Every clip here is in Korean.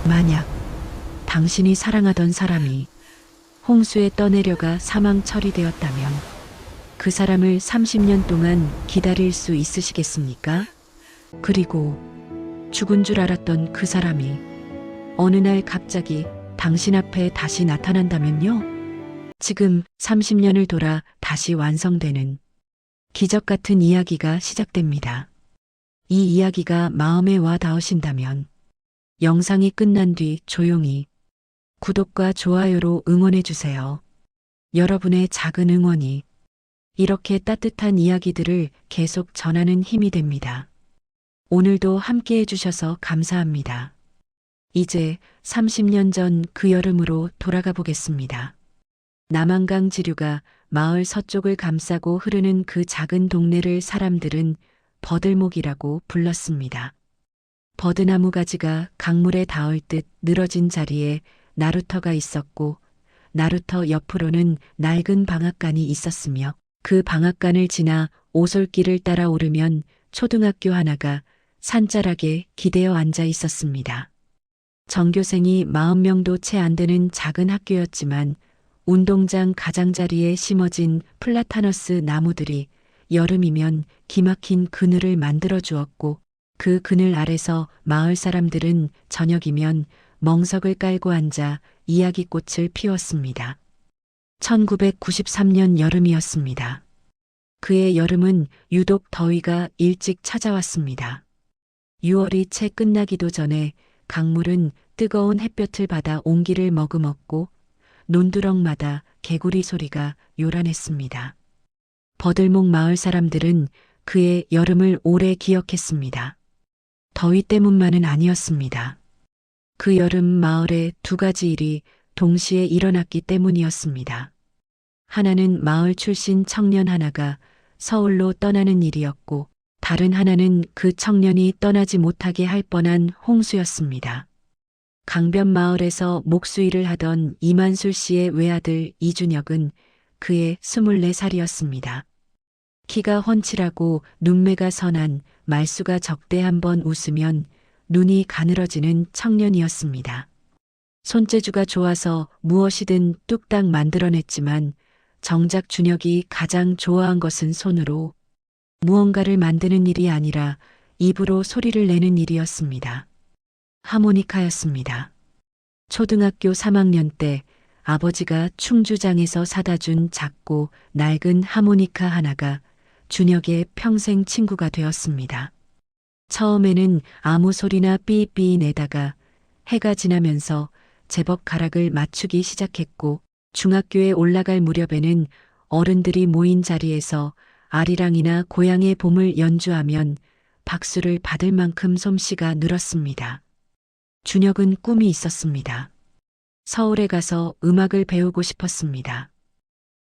만약 당신이 사랑하던 사람이 홍수에 떠내려가 사망 처리되었다면 그 사람을 30년 동안 기다릴 수 있으시겠습니까? 그리고 죽은 줄 알았던 그 사람이 어느 날 갑자기 당신 앞에 다시 나타난다면요? 지금 30년을 돌아 다시 완성되는 기적 같은 이야기가 시작됩니다. 이 이야기가 마음에 와 닿으신다면 영상이 끝난 뒤 조용히 구독과 좋아요로 응원해 주세요. 여러분의 작은 응원이 이렇게 따뜻한 이야기들을 계속 전하는 힘이 됩니다. 오늘도 함께 해주셔서 감사합니다. 이제 30년 전 그 여름으로 돌아가 보겠습니다. 남한강 지류가 마을 서쪽을 감싸고 흐르는 그 작은 동네를 사람들은 버들목이라고 불렀습니다. 버드나무 가지가 강물에 닿을 듯 늘어진 자리에 나루터가 있었고 나루터 옆으로는 낡은 방앗간이 있었으며 그 방앗간을 지나 오솔길을 따라 오르면 초등학교 하나가 산자락에 기대어 앉아 있었습니다. 전교생이 40명도 채 안 되는 작은 학교였지만 운동장 가장자리에 심어진 플라타너스 나무들이 여름이면 기막힌 그늘을 만들어 주었고 그 그늘 아래서 마을 사람들은 저녁이면 멍석을 깔고 앉아 이야기꽃을 피웠습니다. 1993년 여름이었습니다. 그의 여름은 유독 더위가 일찍 찾아왔습니다. 6월이 채 끝나기도 전에 강물은 뜨거운 햇볕을 받아 온기를 머금었고 논두렁마다 개구리 소리가 요란했습니다. 버들목 마을 사람들은 그의 여름을 오래 기억했습니다. 더위 때문만은 아니었습니다. 그 여름 마을에 두 가지 일이 동시에 일어났기 때문이었습니다. 하나는 마을 출신 청년 하나가 서울로 떠나는 일이었고 다른 하나는 그 청년이 떠나지 못하게 할 뻔한 홍수였습니다. 강변 마을에서 목수일을 하던 이만술 씨의 외아들 이준혁은 그의 24살이었습니다. 키가 훤칠하고 눈매가 선한 말수가 적대 한번 웃으면 눈이 가늘어지는 청년이었습니다. 손재주가 좋아서 무엇이든 뚝딱 만들어냈지만 정작 준혁이 가장 좋아한 것은 손으로 무언가를 만드는 일이 아니라 입으로 소리를 내는 일이었습니다. 하모니카였습니다. 초등학교 3학년 때 아버지가 충주장에서 사다 준 작고 낡은 하모니카 하나가 준혁의 평생 친구가 되었습니다. 처음에는 아무 소리나 삐삐 내다가 해가 지나면서 제법 가락을 맞추기 시작했고 중학교에 올라갈 무렵에는 어른들이 모인 자리에서 아리랑이나 고향의 봄을 연주하면 박수를 받을 만큼 솜씨가 늘었습니다. 준혁은 꿈이 있었습니다. 서울에 가서 음악을 배우고 싶었습니다.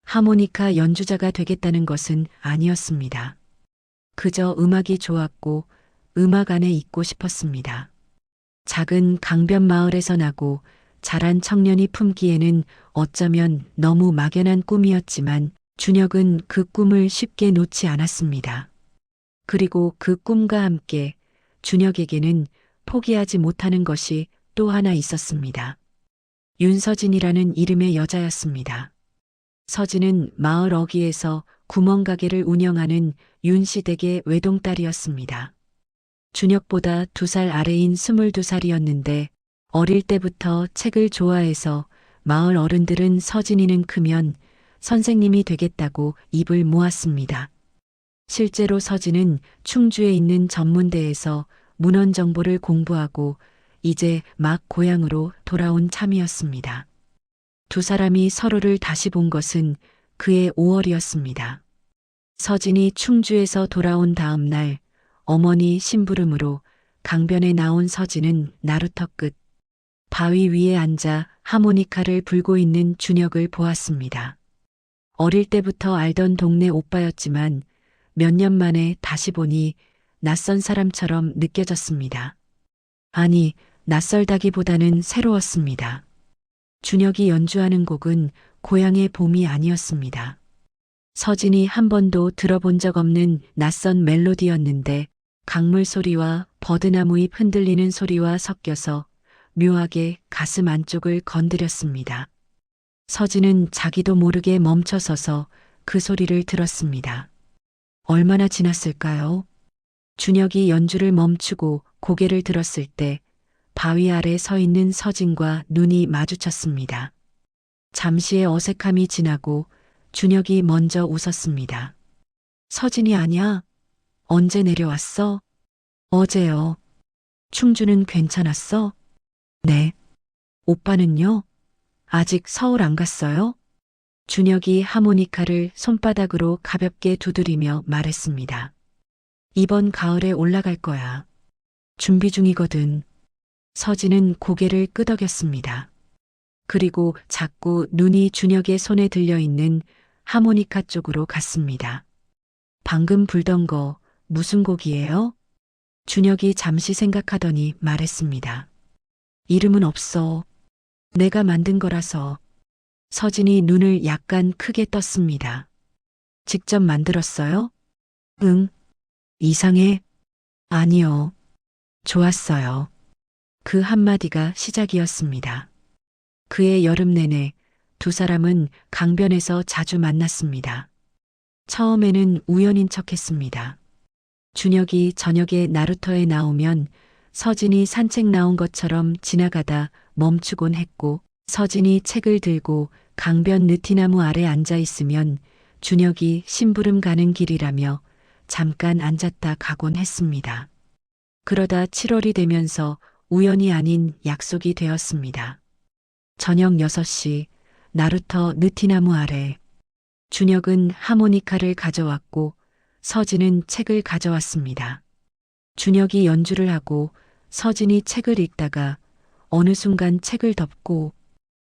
하모니카 연주자가 되겠다는 것은 아니었습니다. 그저 음악이 좋았고 음악 안에 있고 싶었습니다. 작은 강변 마을에서 나고 자란 청년이 품기에는 어쩌면 너무 막연한 꿈이었지만 준혁은 그 꿈을 쉽게 놓지 않았습니다. 그리고 그 꿈과 함께 준혁에게는 포기하지 못하는 것이 또 하나 있었습니다. 윤서진이라는 이름의 여자였습니다. 서진은 마을 어귀에서 구멍가게를 운영하는 윤시댁의 외동딸이었습니다. 준혁보다 2살 아래인 22살이었는데 어릴 때부터 책을 좋아해서 마을 어른들은 서진이는 크면 선생님이 되겠다고 입을 모았습니다. 실제로 서진은 충주에 있는 전문대에서 문헌 정보를 공부하고 이제 막 고향으로 돌아온 참이었습니다. 두 사람이 서로를 다시 본 것은 그해 5월이었습니다. 서진이 충주에서 돌아온 다음 날 어머니 심부름으로 강변에 나온 서진은 나루터 끝 바위 위에 앉아 하모니카를 불고 있는 준혁을 보았습니다. 어릴 때부터 알던 동네 오빠였지만 몇 년 만에 다시 보니 낯선 사람처럼 느껴졌습니다. 아니, 낯설다기보다는 새로웠습니다. 준혁이 연주하는 곡은 고향의 봄이 아니었습니다. 서진이 한 번도 들어본 적 없는 낯선 멜로디였는데 강물 소리와 버드나무 잎 흔들리는 소리와 섞여서 묘하게 가슴 안쪽을 건드렸습니다. 서진은 자기도 모르게 멈춰서서 그 소리를 들었습니다. 얼마나 지났을까요? 준혁이 연주를 멈추고 고개를 들었을 때 바위 아래 서 있는 서진과 눈이 마주쳤습니다. 잠시의 어색함이 지나고 준혁이 먼저 웃었습니다. 서진이 아냐? 언제 내려왔어? 어제요. 충주는 괜찮았어? 네. 오빠는요? 아직 서울 안 갔어요? 준혁이 하모니카를 손바닥으로 가볍게 두드리며 말했습니다. 이번 가을에 올라갈 거야. 준비 중이거든. 서진은 고개를 끄덕였습니다. 그리고 자꾸 눈이 준혁의 손에 들려있는 하모니카 쪽으로 갔습니다. 방금 불던 거 무슨 곡이에요? 준혁이 잠시 생각하더니 말했습니다. 이름은 없어. 내가 만든 거라서. 서진이 눈을 약간 크게 떴습니다. 직접 만들었어요? 응. 이상해? 아니요. 좋았어요. 그 한마디가 시작이었습니다. 그의 여름 내내 두 사람은 강변에서 자주 만났습니다. 처음에는 우연인 척했습니다. 준혁이 저녁에 나루터에 나오면 서진이 산책 나온 것처럼 지나가다 멈추곤 했고, 서진이 책을 들고 강변 느티나무 아래 앉아 있으면 준혁이 심부름 가는 길이라며 잠깐 앉았다 가곤 했습니다. 그러다 7월이 되면서 우연이 아닌 약속이 되었습니다. 저녁 6시 나루터 느티나무 아래. 준혁은 하모니카를 가져왔고 서진은 책을 가져왔습니다. 준혁이 연주를 하고 서진이 책을 읽다가 어느 순간 책을 덮고,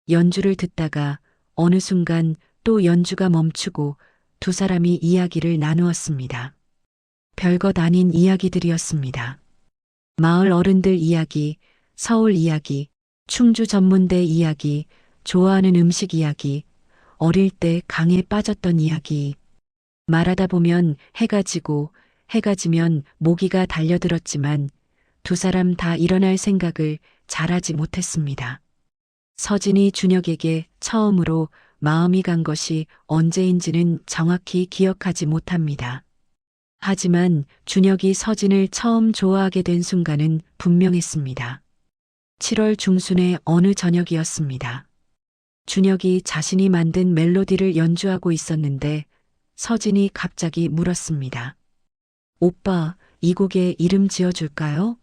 연주를 듣다가 어느 순간 또 연주가 멈추고 두 사람이 이야기를 나누었습니다. 별것 아닌 이야기들이었습니다. 마을 어른들 이야기, 서울 이야기, 충주 전문대 이야기, 좋아하는 음식 이야기, 어릴 때 강에 빠졌던 이야기. 말하다 보면 해가 지고 해가 지면 모기가 달려들었지만 두 사람 다 일어날 생각을 잘하지 못했습니다. 서진이 준혁에게 처음으로 마음이 간 것이 언제인지는 정확히 기억하지 못합니다. 하지만 준혁이 서진을 처음 좋아하게 된 순간은 분명했습니다. 7월 중순의 어느 저녁이었습니다. 준혁이 자신이 만든 멜로디를 연주하고 있었는데 서진이 갑자기 물었습니다. 오빠, 이 곡에 이름 지어줄까요?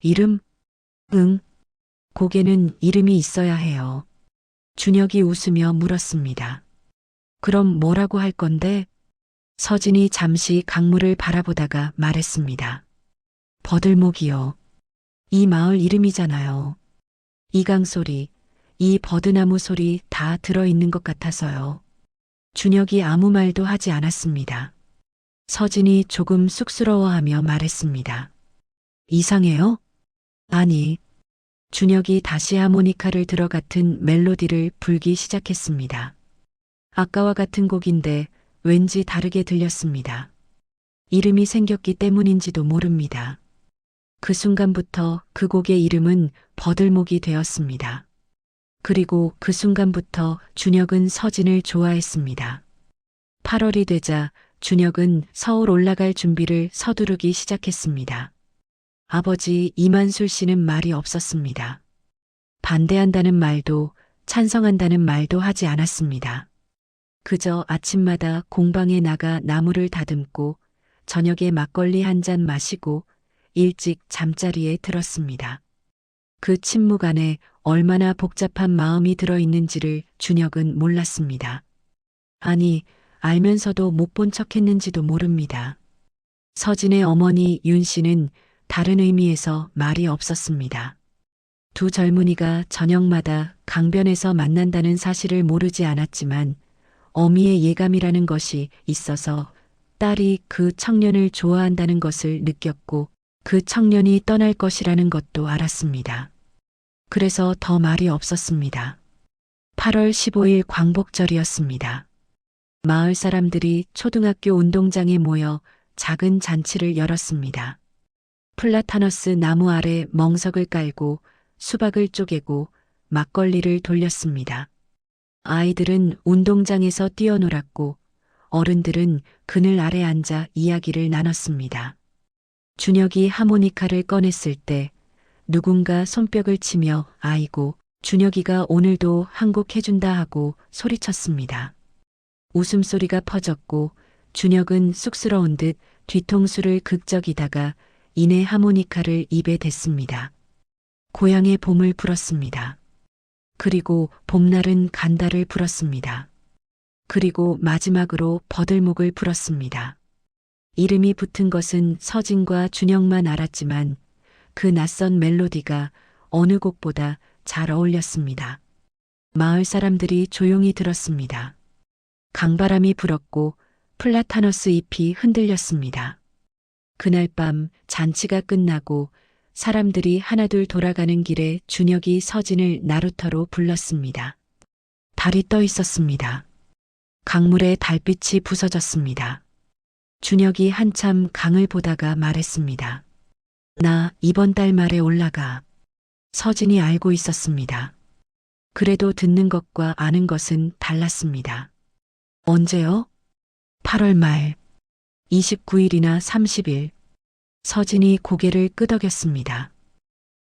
이름? 응. 곡에는 이름이 있어야 해요. 준혁이 웃으며 물었습니다. 그럼 뭐라고 할 건데? 서진이 잠시 강물을 바라보다가 말했습니다. 버들목이요. 이 마을 이름이잖아요. 이강 소리, 이 버드나무 소리 다 들어있는 것 같아서요. 준혁이 아무 말도 하지 않았습니다. 서진이 조금 쑥스러워하며 말했습니다. 이상해요? 아니. 준혁이 다시 하모니카를 들어 같은 멜로디를 불기 시작했습니다. 아까와 같은 곡인데 왠지 다르게 들렸습니다. 이름이 생겼기 때문인지도 모릅니다. 그 순간부터 그 곡의 이름은 버들목이 되었습니다. 그리고 그 순간부터 준혁은 서진을 좋아했습니다. 8월이 되자 준혁은 서울 올라갈 준비를 서두르기 시작했습니다. 아버지 이만술 씨는 말이 없었습니다. 반대한다는 말도 찬성한다는 말도 하지 않았습니다. 그저 아침마다 공방에 나가 나무를 다듬고 저녁에 막걸리 한 잔 마시고 일찍 잠자리에 들었습니다. 그 침묵 안에 얼마나 복잡한 마음이 들어있는지를 준혁은 몰랐습니다. 아니, 알면서도 못 본 척했는지도 모릅니다. 서진의 어머니 윤 씨는 다른 의미에서 말이 없었습니다. 두 젊은이가 저녁마다 강변에서 만난다는 사실을 모르지 않았지만 어미의 예감이라는 것이 있어서 딸이 그 청년을 좋아한다는 것을 느꼈고 그 청년이 떠날 것이라는 것도 알았습니다. 그래서 더 말이 없었습니다. 8월 15일 광복절이었습니다. 마을 사람들이 초등학교 운동장에 모여 작은 잔치를 열었습니다. 플라타너스 나무 아래 멍석을 깔고 수박을 쪼개고 막걸리를 돌렸습니다. 아이들은 운동장에서 뛰어놀았고 어른들은 그늘 아래 앉아 이야기를 나눴습니다. 준혁이 하모니카를 꺼냈을 때 누군가 손뼉을 치며 아이고, 준혁이가 오늘도 한 곡 해준다 하고 소리쳤습니다. 웃음소리가 퍼졌고 준혁은 쑥스러운 듯 뒤통수를 극적이다가 이내 하모니카를 입에 댔습니다. 고향의 봄을 불었습니다. 그리고 봄날은 간다를 불었습니다. 그리고 마지막으로 버들목을 불었습니다. 이름이 붙은 것은 서진과 준혁만 알았지만 그 낯선 멜로디가 어느 곡보다 잘 어울렸습니다. 마을 사람들이 조용히 들었습니다. 강바람이 불었고 플라타너스 잎이 흔들렸습니다. 그날 밤 잔치가 끝나고 사람들이 하나둘 돌아가는 길에 준혁이 서진을 나루터로 불렀습니다. 달이 떠 있었습니다. 강물에 달빛이 부서졌습니다. 준혁이 한참 강을 보다가 말했습니다. 나 이번 달 말에 올라가. 서진이 알고 있었습니다. 그래도 듣는 것과 아는 것은 달랐습니다. 언제요? 8월 말. 29일이나 30일. 서진이 고개를 끄덕였습니다.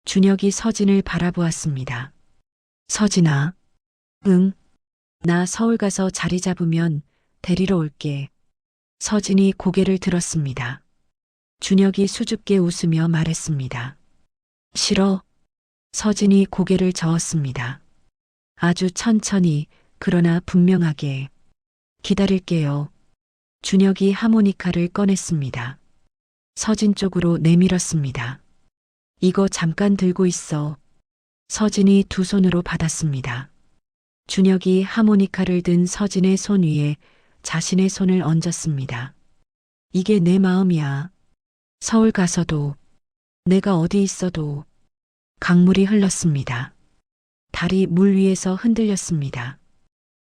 준혁이 서진을 바라보았습니다. 서진아. 응. 나 서울 가서 자리 잡으면 데리러 올게. 서진이 고개를 들었습니다. 준혁이 수줍게 웃으며 말했습니다. 싫어. 서진이 고개를 저었습니다. 아주 천천히, 그러나 분명하게. 기다릴게요. 준혁이 하모니카를 꺼냈습니다. 서진 쪽으로 내밀었습니다. 이거 잠깐 들고 있어. 서진이 두 손으로 받았습니다. 준혁이 하모니카를 든 서진의 손 위에 자신의 손을 얹었습니다. 이게 내 마음이야. 서울 가서도, 내가 어디 있어도. 강물이 흘렀습니다. 달이 물 위에서 흔들렸습니다.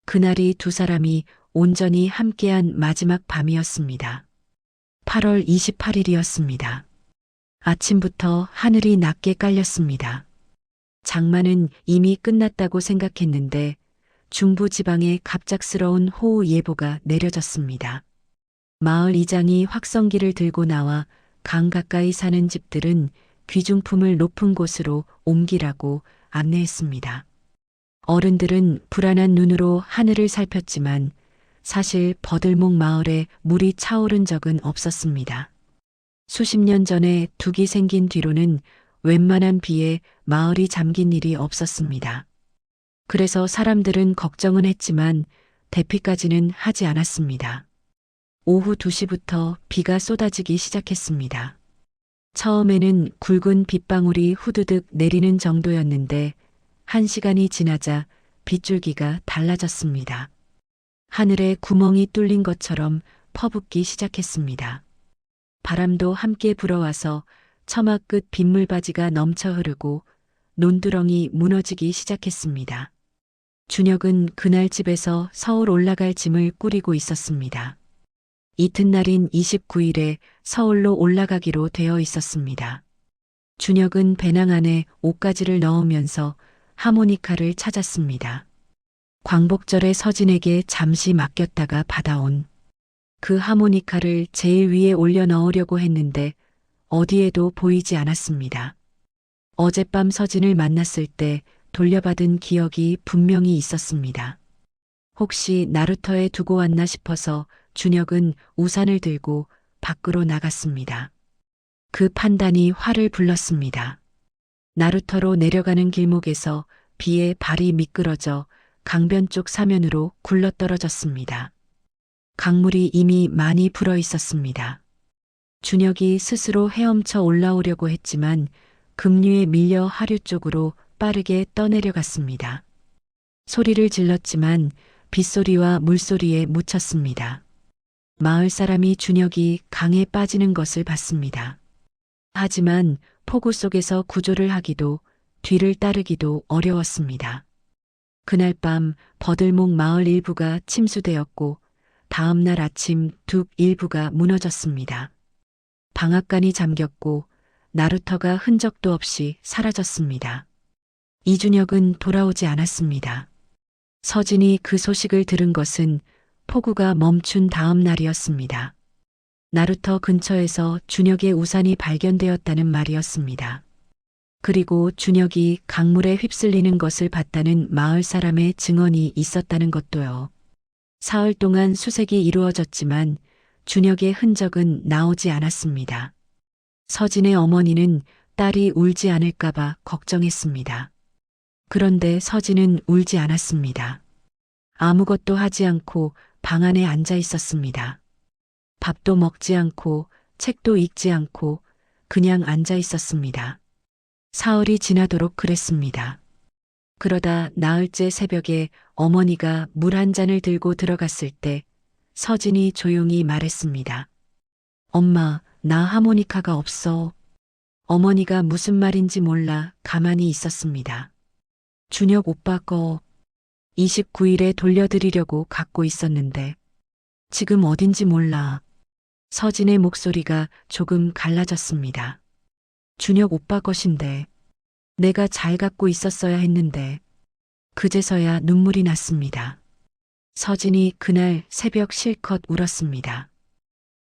그날이 두 사람이 온전히 함께한 마지막 밤이었습니다. 8월 28일이었습니다. 아침부터 하늘이 낮게 깔렸습니다. 장마는 이미 끝났다고 생각했는데 중부 지방에 갑작스러운 호우 예보가 내려졌습니다. 마을 이장이 확성기를 들고 나와 강 가까이 사는 집들은 귀중품을 높은 곳으로 옮기라고 안내했습니다. 어른들은 불안한 눈으로 하늘을 살폈지만 사실 버들목 마을에 물이 차오른 적은 없었습니다. 수십 년 전에 둑이 생긴 뒤로는 웬만한 비에 마을이 잠긴 일이 없었습니다. 그래서 사람들은 걱정은 했지만 대피까지는 하지 않았습니다. 오후 2시부터 비가 쏟아지기 시작했습니다. 처음에는 굵은 빗방울이 후두득 내리는 정도였는데 1시간이 지나자 빗줄기가 달라졌습니다. 하늘에 구멍이 뚫린 것처럼 퍼붓기 시작했습니다. 바람도 함께 불어와서 처마 끝 빗물바지가 넘쳐 흐르고 논두렁이 무너지기 시작했습니다. 준혁은 그날 집에서 서울 올라갈 짐을 꾸리고 있었습니다. 이튿날인 29일에 서울로 올라가기로 되어 있었습니다. 준혁은 배낭 안에 옷가지를 넣으면서 하모니카를 찾았습니다. 광복절에 서진에게 잠시 맡겼다가 받아온 그 하모니카를 제일 위에 올려 넣으려고 했는데 어디에도 보이지 않았습니다. 어젯밤 서진을 만났을 때 돌려받은 기억이 분명히 있었습니다. 혹시 나루터에 두고 왔나 싶어서 준혁은 우산을 들고 밖으로 나갔습니다. 그 판단이 화를 불렀습니다. 나루터로 내려가는 길목에서 비에 발이 미끄러져 강변 쪽 사면으로 굴러떨어졌습니다. 강물이 이미 많이 불어 있었습니다. 준혁이 스스로 헤엄쳐 올라오려고 했지만 급류에 밀려 하류 쪽으로 빠르게 떠내려갔습니다. 소리를 질렀지만 빗소리와 물소리에 묻혔습니다. 마을 사람이 준혁이 강에 빠지는 것을 봤습니다. 하지만 폭우 속에서 구조를 하기도 뒤를 따르기도 어려웠습니다. 그날 밤 버들목 마을 일부가 침수되었고 다음 날 아침 둑 일부가 무너졌습니다. 방앗간이 잠겼고 나루터가 흔적도 없이 사라졌습니다. 이준혁은 돌아오지 않았습니다. 서진이 그 소식을 들은 것은 폭우가 멈춘 다음 날이었습니다. 나루터 근처에서 준혁의 우산이 발견되었다는 말이었습니다. 그리고 준혁이 강물에 휩쓸리는 것을 봤다는 마을 사람의 증언이 있었다는 것도요. 사흘 동안 수색이 이루어졌지만 준혁의 흔적은 나오지 않았습니다. 서진의 어머니는 딸이 울지 않을까봐 걱정했습니다. 그런데 서진은 울지 않았습니다. 아무것도 하지 않고 방 안에 앉아 있었습니다. 밥도 먹지 않고 책도 읽지 않고 그냥 앉아 있었습니다. 사흘이 지나도록 그랬습니다. 그러다 나흘째 새벽에 어머니가 물 한 잔을 들고 들어갔을 때 서진이 조용히 말했습니다. 엄마, 나 하모니카가 없어. 어머니가 무슨 말인지 몰라 가만히 있었습니다. 준혁 오빠 거 29일에 돌려드리려고 갖고 있었는데 지금 어딘지 몰라. 서진의 목소리가 조금 갈라졌습니다. 준혁 오빠 것인데 내가 잘 갖고 있었어야 했는데 그제서야 눈물이 났습니다. 서진이 그날 새벽 실컷 울었습니다.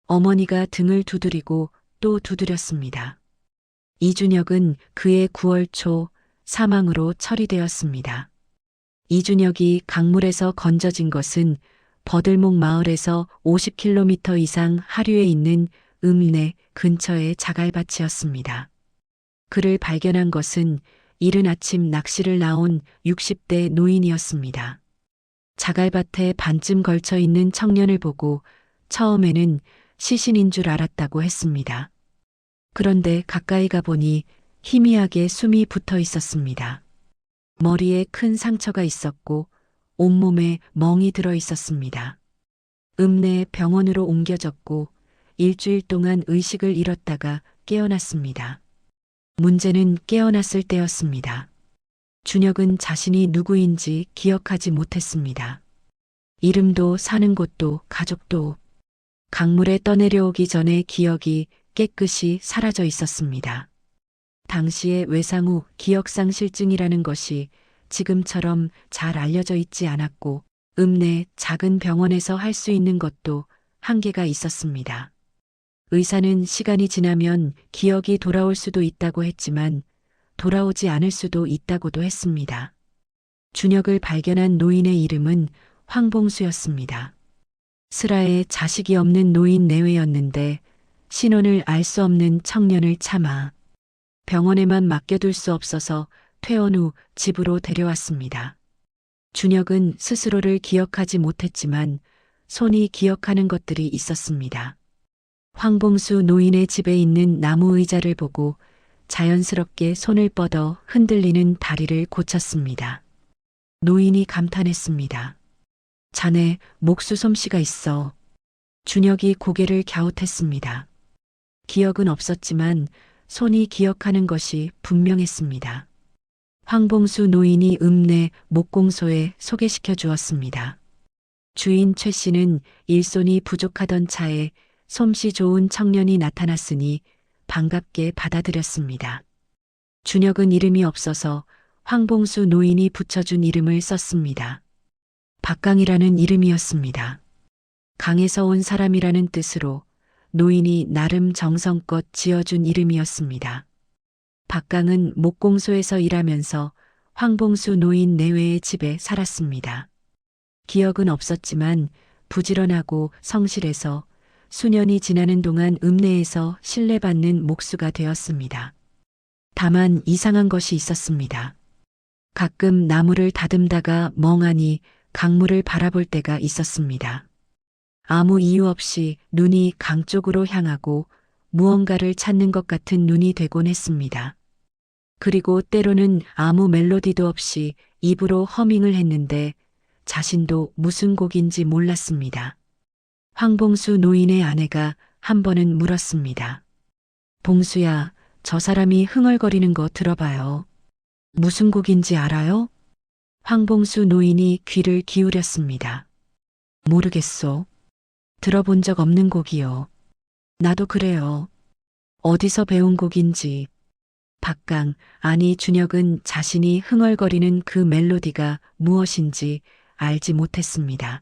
어머니가 등을 두드리고 또 두드렸습니다. 이준혁은 그해 9월 초 사망으로 처리되었습니다. 이준혁이 강물에서 건져진 것은 버들목 마을에서 50km 이상 하류에 있는 읍내 근처의 자갈밭이었습니다. 그를 발견한 것은 이른 아침 낚시를 나온 60대 노인이었습니다. 자갈밭에 반쯤 걸쳐 있는 청년을 보고 처음에는 시신인 줄 알았다고 했습니다. 그런데 가까이 가보니 희미하게 숨이 붙어 있었습니다. 머리에 큰 상처가 있었고 온몸에 멍이 들어 있었습니다. 읍내 병원으로 옮겨졌고 일주일 동안 의식을 잃었다가 깨어났습니다. 문제는 깨어났을 때였습니다. 준혁은 자신이 누구인지 기억하지 못했습니다. 이름도 사는 곳도 가족도 강물에 떠내려오기 전에 기억이 깨끗이 사라져 있었습니다. 당시의 외상후 기억상실증이라는 것이 지금처럼 잘 알려져 있지 않았고 읍내 작은 병원에서 할 수 있는 것도 한계가 있었습니다. 의사는 시간이 지나면 기억이 돌아올 수도 있다고 했지만 돌아오지 않을 수도 있다고도 했습니다. 준혁을 발견한 노인의 이름은 황봉수였습니다. 슬하에 자식이 없는 노인 내외였는데 신원을 알 수 없는 청년을 참아 병원에만 맡겨둘 수 없어서 퇴원 후 집으로 데려왔습니다. 준혁은 스스로를 기억하지 못했지만 손이 기억하는 것들이 있었습니다. 황봉수 노인의 집에 있는 나무 의자를 보고 자연스럽게 손을 뻗어 흔들리는 다리를 고쳤습니다. 노인이 감탄했습니다. 자네 목수 솜씨가 있어. 준혁이 고개를 갸웃했습니다. 기억은 없었지만 손이 기억하는 것이 분명했습니다. 황봉수 노인이 읍내 목공소에 소개시켜 주었습니다. 주인 최 씨는 일손이 부족하던 차에 솜씨 좋은 청년이 나타났으니 반갑게 받아들였습니다. 준혁은 이름이 없어서 황봉수 노인이 붙여준 이름을 썼습니다. 박강이라는 이름이었습니다. 강에서 온 사람이라는 뜻으로 노인이 나름 정성껏 지어준 이름이었습니다. 박강은 목공소에서 일하면서 황봉수 노인 내외의 집에 살았습니다. 기억은 없었지만 부지런하고 성실해서 수년이 지나는 동안 읍내에서 신뢰받는 목수가 되었습니다. 다만 이상한 것이 있었습니다. 가끔 나무를 다듬다가 멍하니 강물을 바라볼 때가 있었습니다. 아무 이유 없이 눈이 강 쪽으로 향하고 무언가를 찾는 것 같은 눈이 되곤 했습니다. 그리고 때로는 아무 멜로디도 없이 입으로 허밍을 했는데 자신도 무슨 곡인지 몰랐습니다. 황봉수 노인의 아내가 한 번은 물었습니다. 봉수야, 저 사람이 흥얼거리는 거 들어봐요. 무슨 곡인지 알아요? 황봉수 노인이 귀를 기울였습니다. 모르겠소. 들어본 적 없는 곡이요. 나도 그래요. 어디서 배운 곡인지. 박강, 아니 준혁은 자신이 흥얼거리는 그 멜로디가 무엇인지 알지 못했습니다.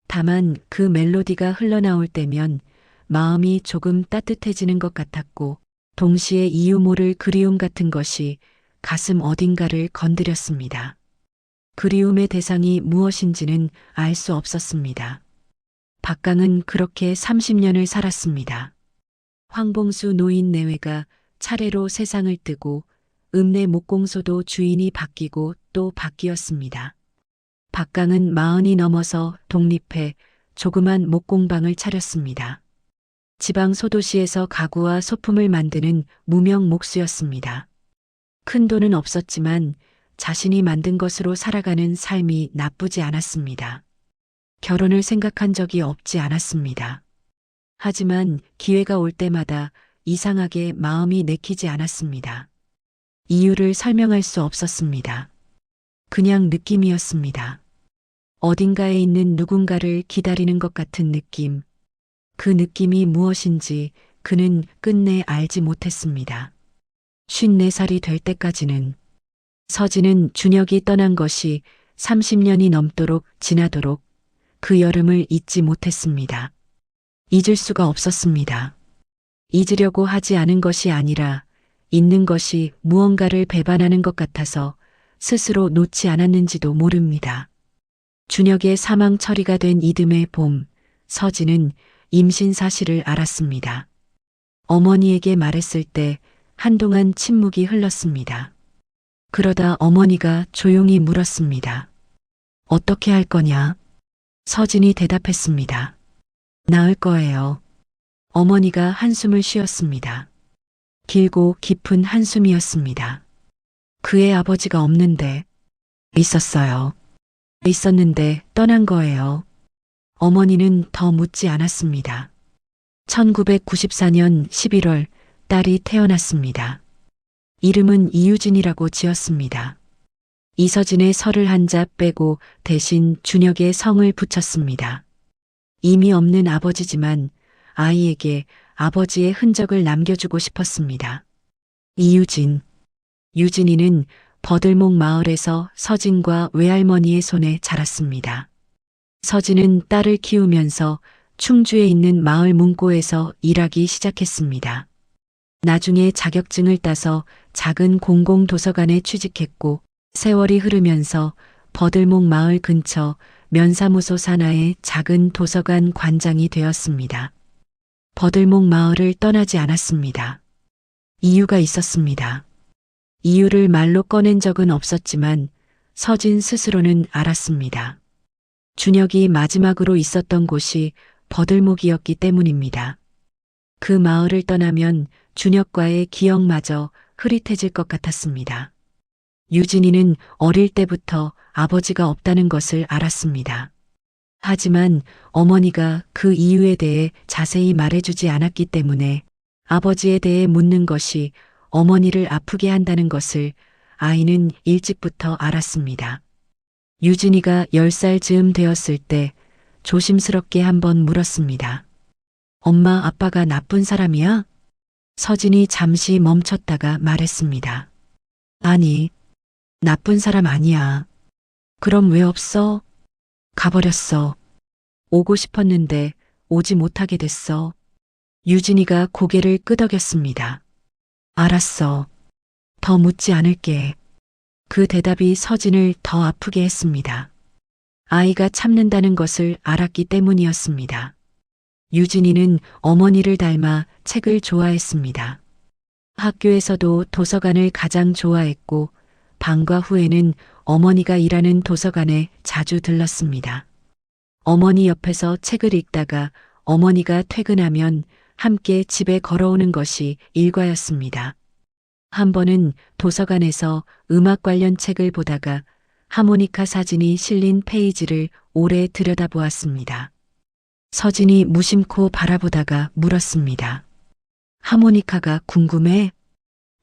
다만 그 멜로디가 흘러나올 때면 마음이 조금 따뜻해지는 것 같았고 동시에 이유 모를 그리움 같은 것이 가슴 어딘가를 건드렸습니다. 그리움의 대상이 무엇인지는 알 수 없었습니다. 박강은 그렇게 30년을 살았습니다. 황봉수 노인 내외가 차례로 세상을 뜨고 읍내 목공소도 주인이 바뀌고 또 바뀌었습니다. 박강은 40이 넘어서 독립해 조그만 목공방을 차렸습니다. 지방 소도시에서 가구와 소품을 만드는 무명 목수였습니다. 큰 돈은 없었지만 자신이 만든 것으로 살아가는 삶이 나쁘지 않았습니다. 결혼을 생각한 적이 없지 않았습니다. 하지만 기회가 올 때마다 이상하게 마음이 내키지 않았습니다. 이유를 설명할 수 없었습니다. 그냥 느낌이었습니다. 어딘가에 있는 누군가를 기다리는 것 같은 느낌. 그 느낌이 무엇인지 그는 끝내 알지 못했습니다. 54살이 될 때까지는 서진은 준혁이 떠난 것이 30년이 넘도록 지나도록 그 여름을 잊지 못했습니다. 잊을 수가 없었습니다. 잊으려고 하지 않은 것이 아니라 잊는 것이 무언가를 배반하는 것 같아서 스스로 놓지 않았는지도 모릅니다. 준혁의 사망 처리가 된 이듬해 봄, 서진은 임신 사실을 알았습니다. 어머니에게 말했을 때 한동안 침묵이 흘렀습니다. 그러다 어머니가 조용히 물었습니다. 어떻게 할 거냐? 서진이 대답했습니다. 나을 거예요. 어머니가 한숨을 쉬었습니다. 길고 깊은 한숨이었습니다. 그의 아버지가 없는데 있었어요. 있었는데 떠난 거예요. 어머니는 더 묻지 않았습니다. 1994년 11월 딸이 태어났습니다. 이름은 이유진이라고 지었습니다. 이서진의 설을 한자 빼고 대신 준혁의 성을 붙였습니다. 이미 없는 아버지지만 아이에게 아버지의 흔적을 남겨주고 싶었습니다. 이유진. 유진이는 버들목 마을에서 서진과 외할머니의 손에 자랐습니다. 서진은 딸을 키우면서 충주에 있는 마을 문고에서 일하기 시작했습니다. 나중에 자격증을 따서 작은 공공도서관에 취직했고 세월이 흐르면서 버들목 마을 근처 면사무소 산하의 작은 도서관 관장이 되었습니다. 버들목 마을을 떠나지 않았습니다. 이유가 있었습니다. 이유를 말로 꺼낸 적은 없었지만 서진 스스로는 알았습니다. 준혁이 마지막으로 있었던 곳이 버들목이었기 때문입니다. 그 마을을 떠나면 준혁과의 기억마저 흐릿해질 것 같았습니다. 유진이는 어릴 때부터 아버지가 없다는 것을 알았습니다. 하지만 어머니가 그 이유에 대해 자세히 말해주지 않았기 때문에 아버지에 대해 묻는 것이 어머니를 아프게 한다는 것을 아이는 일찍부터 알았습니다. 유진이가 10살 즈음 되었을 때 조심스럽게 한번 물었습니다. 엄마, 아빠가 나쁜 사람이야? 서진이 잠시 멈췄다가 말했습니다. 아니, 나쁜 사람 아니야. 그럼 왜 없어? 가버렸어. 오고 싶었는데 오지 못하게 됐어. 유진이가 고개를 끄덕였습니다. 알았어. 더 묻지 않을게. 그 대답이 서진을 더 아프게 했습니다. 아이가 참는다는 것을 알았기 때문이었습니다. 유진이는 어머니를 닮아 책을 좋아했습니다. 학교에서도 도서관을 가장 좋아했고 방과 후에는 어머니가 일하는 도서관에 자주 들렀습니다. 어머니 옆에서 책을 읽다가 어머니가 퇴근하면 함께 집에 걸어오는 것이 일과였습니다. 한 번은 도서관에서 음악 관련 책을 보다가 하모니카 사진이 실린 페이지를 오래 들여다보았습니다. 서진이 무심코 바라보다가 물었습니다. 하모니카가 궁금해?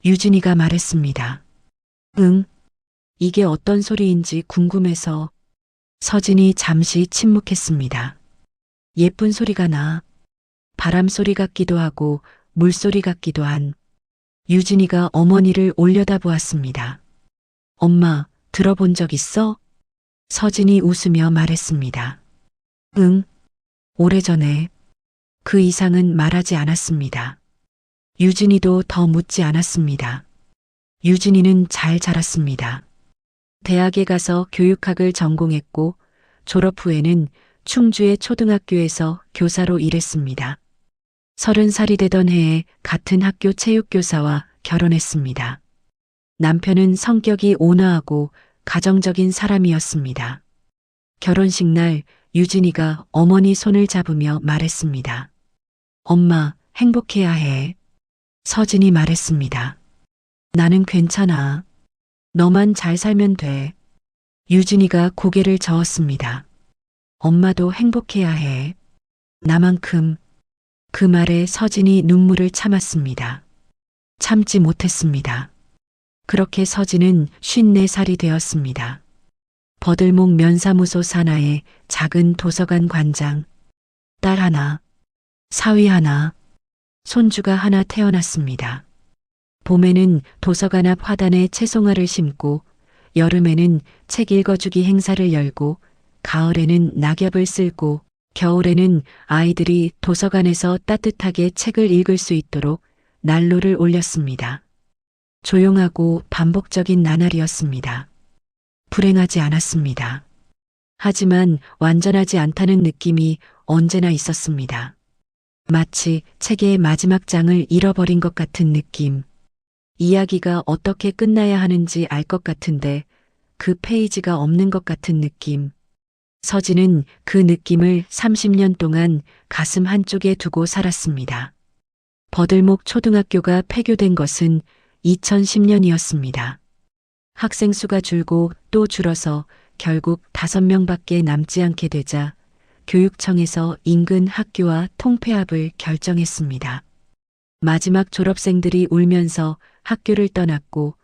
유진이가 말했습니다. 응. 이게 어떤 소리인지 궁금해서. 서진이 잠시 침묵했습니다. 예쁜 소리가 나. 바람 소리 같기도 하고 물소리 같기도 한. 유진이가 어머니를 올려다보았습니다. 엄마, 들어본 적 있어? 서진이 웃으며 말했습니다. 응, 오래전에. 그 이상은 말하지 않았습니다. 유진이도 더 묻지 않았습니다. 유진이는 잘 자랐습니다. 대학에 가서 교육학을 전공했고 졸업 후에는 충주의 초등학교에서 교사로 일했습니다. 30살이 되던 해에 같은 학교 체육교사와 결혼했습니다. 남편은 성격이 온화하고 가정적인 사람이었습니다. 결혼식 날 유진이가 어머니 손을 잡으며 말했습니다. 엄마, 행복해야 해. 서진이 말했습니다. 나는 괜찮아. 너만 잘 살면 돼. 유진이가 고개를 저었습니다. 엄마도 행복해야 해. 나만큼. 그 말에 서진이 눈물을 참았습니다. 참지 못했습니다. 그렇게 서진은 54살이 되었습니다. 버들목 면사무소 산하의 작은 도서관 관장, 딸 하나, 사위 하나, 손주가 하나 태어났습니다. 봄에는 도서관 앞 화단에 채송화를 심고 여름에는 책 읽어주기 행사를 열고 가을에는 낙엽을 쓸고 겨울에는 아이들이 도서관에서 따뜻하게 책을 읽을 수 있도록 난로를 올렸습니다. 조용하고 반복적인 나날이었습니다. 불행하지 않았습니다. 하지만 완전하지 않다는 느낌이 언제나 있었습니다. 마치 책의 마지막 장을 잃어버린 것 같은 느낌. 이야기가 어떻게 끝나야 하는지 알 것 같은데 그 페이지가 없는 것 같은 느낌. 서진은 그 느낌을 30년 동안 가슴 한쪽에 두고 살았습니다. 버들목 초등학교가 폐교된 것은 2010년이었습니다. 학생 수가 줄고 또 줄어서 결국 5명밖에 남지 않게 되자 교육청에서 인근 학교와 통폐합을 결정했습니다. 마지막 졸업생들이 울면서 학교를 떠났고